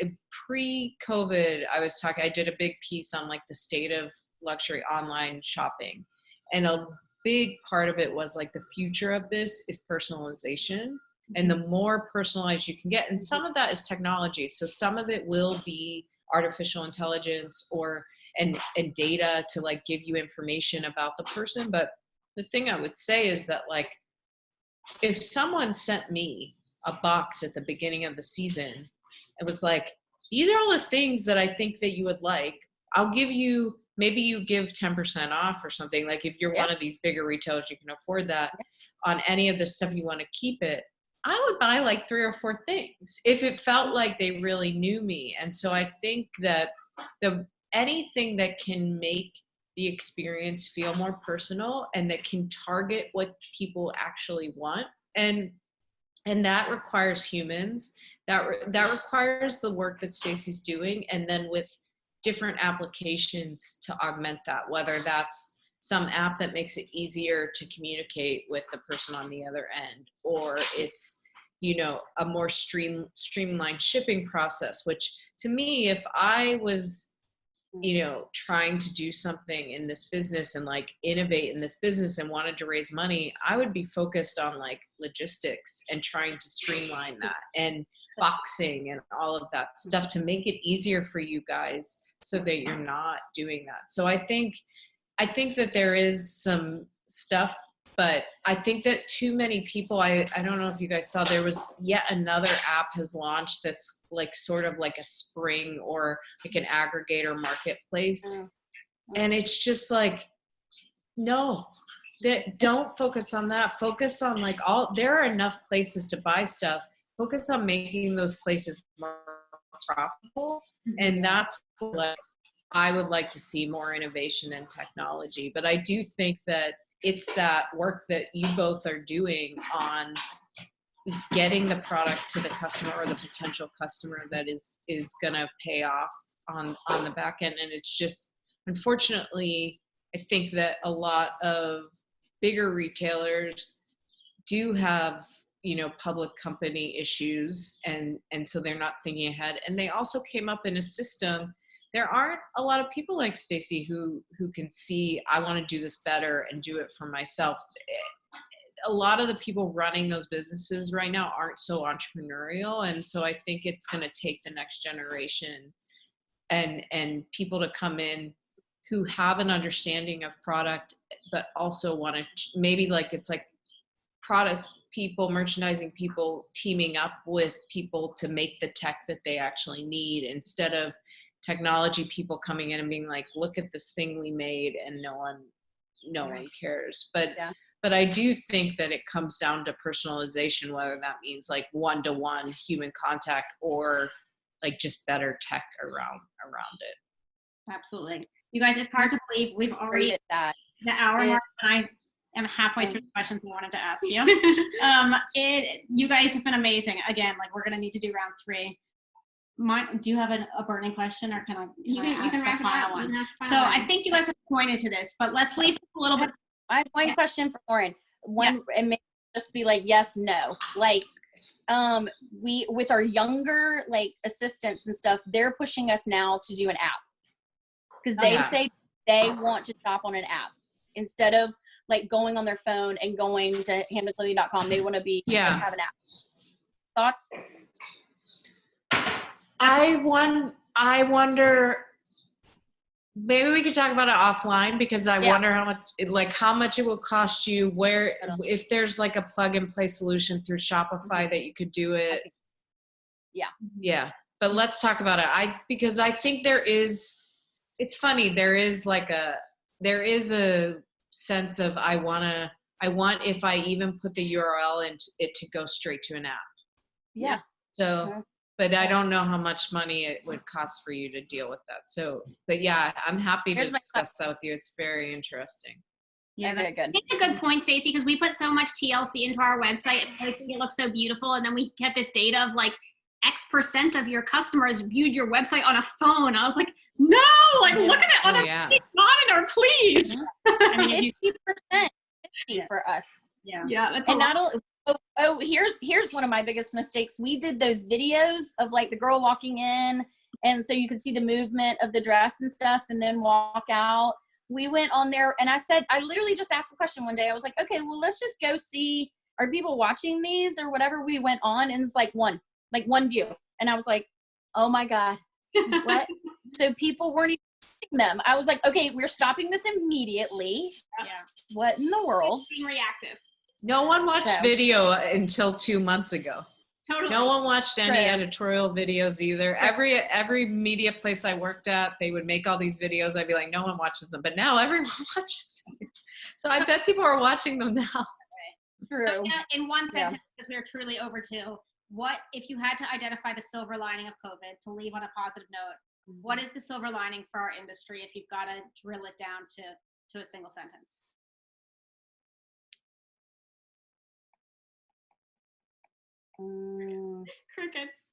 pre-COVID, I did a big piece on like the state of luxury online shopping. And a big part of it was like the future of this is personalization. And the more personalized you can get, and some of that is technology. So some of it will be artificial intelligence and data to like give you information about the person. But the thing I would say is that like, if someone sent me a box at the beginning of the season, it was like, these are all the things that I think that you would like. I'll give you, maybe you give 10% off or something. Like if you're one of these bigger retailers, you can afford that on any of the stuff you want to keep it. I would buy like 3 or 4 things if it felt like they really knew me. And so I think that anything that can make the experience feel more personal and that can target what people actually want. And that requires humans, that requires the work that Stacy's doing. And then with different applications to augment that, whether that's some app that makes it easier to communicate with the person on the other end, or it's, a more streamlined shipping process, which to me, if I was, trying to do something in this business and like innovate in this business and wanted to raise money, I would be focused on like logistics and trying to streamline that and boxing and all of that stuff to make it easier for you guys so that you're not doing that. So I think that there is some stuff But I think that too many people, I don't know if you guys saw, there was yet another app has launched that's like sort of like a Spring or like an aggregator marketplace. And it's just like, no, don't focus on that. Focus on like there are enough places to buy stuff. Focus on making those places more profitable. And that's what I would like to see, more innovation and technology. But I do think that it's that work that you both are doing on getting the product to the customer or the potential customer that is going to pay off on the back end. And it's just, unfortunately, I think that a lot of bigger retailers do have, public company issues, and so they're not thinking ahead. And they also came up in a system. There aren't a lot of people like Stacy who can see, I want to do this better and do it for myself. A lot of the people running those businesses right now aren't so entrepreneurial. And so I think it's going to take the next generation and people to come in who have an understanding of product, but also want to maybe like, it's like product people, merchandising people teaming up with people to make the tech that they actually need, instead of technology people coming in and being like, look at this thing we made, and no one cares. But I do think that it comes down to personalization, whether that means like one-to-one human contact or like just better tech around it. Absolutely. You guys, it's hard to believe we've already hit the hour mark, and I am halfway through the questions I wanted to ask you. You guys have been amazing. Again, like, we're going to need to do round 3. Do you have a burning question, or can I ask the final one? So I think you guys have pointed to this, but let's leave it a little bit. I have one question for Lauren. It may just be like yes, no. Like, we, with our younger like assistants and stuff, they're pushing us now to do an app, because they say they want to shop on an app instead of like going on their phone and going to hampdenclothing.com. They want to be have an app. Thoughts? I wonder, maybe we could talk about it offline, because I wonder how much it will cost you, where, if there's like a plug and play solution through Shopify that you could do it. Yeah. But let's talk about it. Because I think it's funny. There is a sense of, I want, if I even put the URL in it, to go straight to an app. Yeah. So, but I don't know how much money it would cost for you to deal with that. So, but yeah, I'm happy to discuss that with you. It's very interesting. Yeah, very good. It's a good point, Stacy, because we put so much TLC into our website, and I think it looks so beautiful. And then we get this data of like X% of your customers viewed your website on a phone. I was like, no, like look at it on a monitor, please. I mean, 50% for us. Yeah. That's and not only. Oh, here's one of my biggest mistakes. We did those videos of like the girl walking in, and so you could see the movement of the dress and stuff, and then walk out. We went on there, and I literally just asked the question one day. I was like, okay, well, let's just go see, are people watching these or whatever? We went on, and it's like one view, and I was like, oh my God, what? So people weren't even watching them. I was like, okay, we're stopping this immediately. Yeah. What in the world? being reactive. No one watched video until 2 months ago. Totally. No one watched any editorial videos either. Every media place I worked at, they would make all these videos. I'd be like, no one watches them. But now everyone watches videos. So I bet people are watching them now. True. So, in one sentence, because we are truly overdue, what, if you had to identify the silver lining of COVID, to leave on a positive note, what is the silver lining for our industry if you've got to drill it down to a single sentence? Crickets.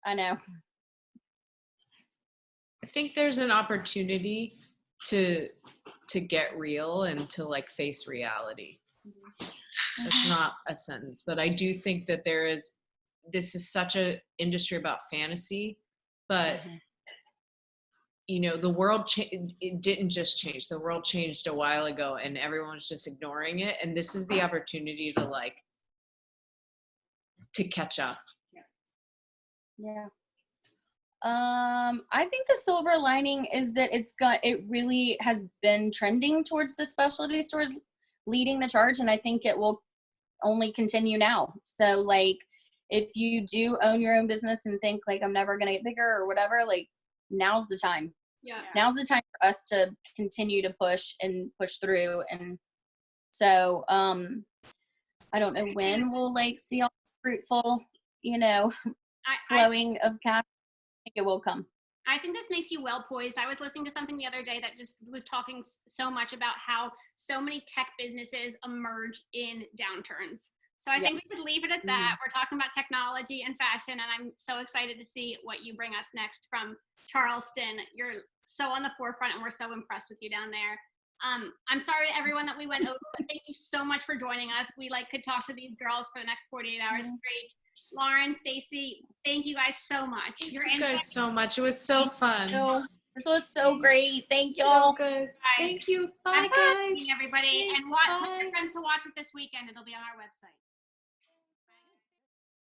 I know. I think there's an opportunity to get real and to like face reality. That's not a sentence, but I do think that this is such a industry about fantasy, but the world it didn't just change. The world changed a while ago, and everyone was just ignoring it. And this is the opportunity to catch up. Yeah. I think the silver lining is that it really has been trending towards the specialty stores leading the charge, and I think it will only continue now. So like, if you do own your own business and think like I'm never gonna get bigger or whatever, like now's the time. Yeah. Now's the time for us to continue to push through. And so I don't know when we'll like see all the fruitful, flowing of cash. I think it will come. I think this makes you well poised. I was listening to something the other day that just was talking so much about how so many tech businesses emerge in downturns. So I think we should leave it at that. We're talking about technology and fashion, and I'm so excited to see what you bring us next from Charleston. You're so on the forefront, and we're so impressed with you down there. I'm sorry, everyone, that we went over, but thank you so much for joining us. We could talk to these girls for the next 48 hours straight. Lauren, Stacy, thank you guys so much. Thank you guys so much. It was so fun. This was so great. Thank y'all. So good. Guys. Thank you. Bye, Have a good guys. evening, everybody. Thanks, And tell bye. your friends to watch it this weekend. It'll be on our website.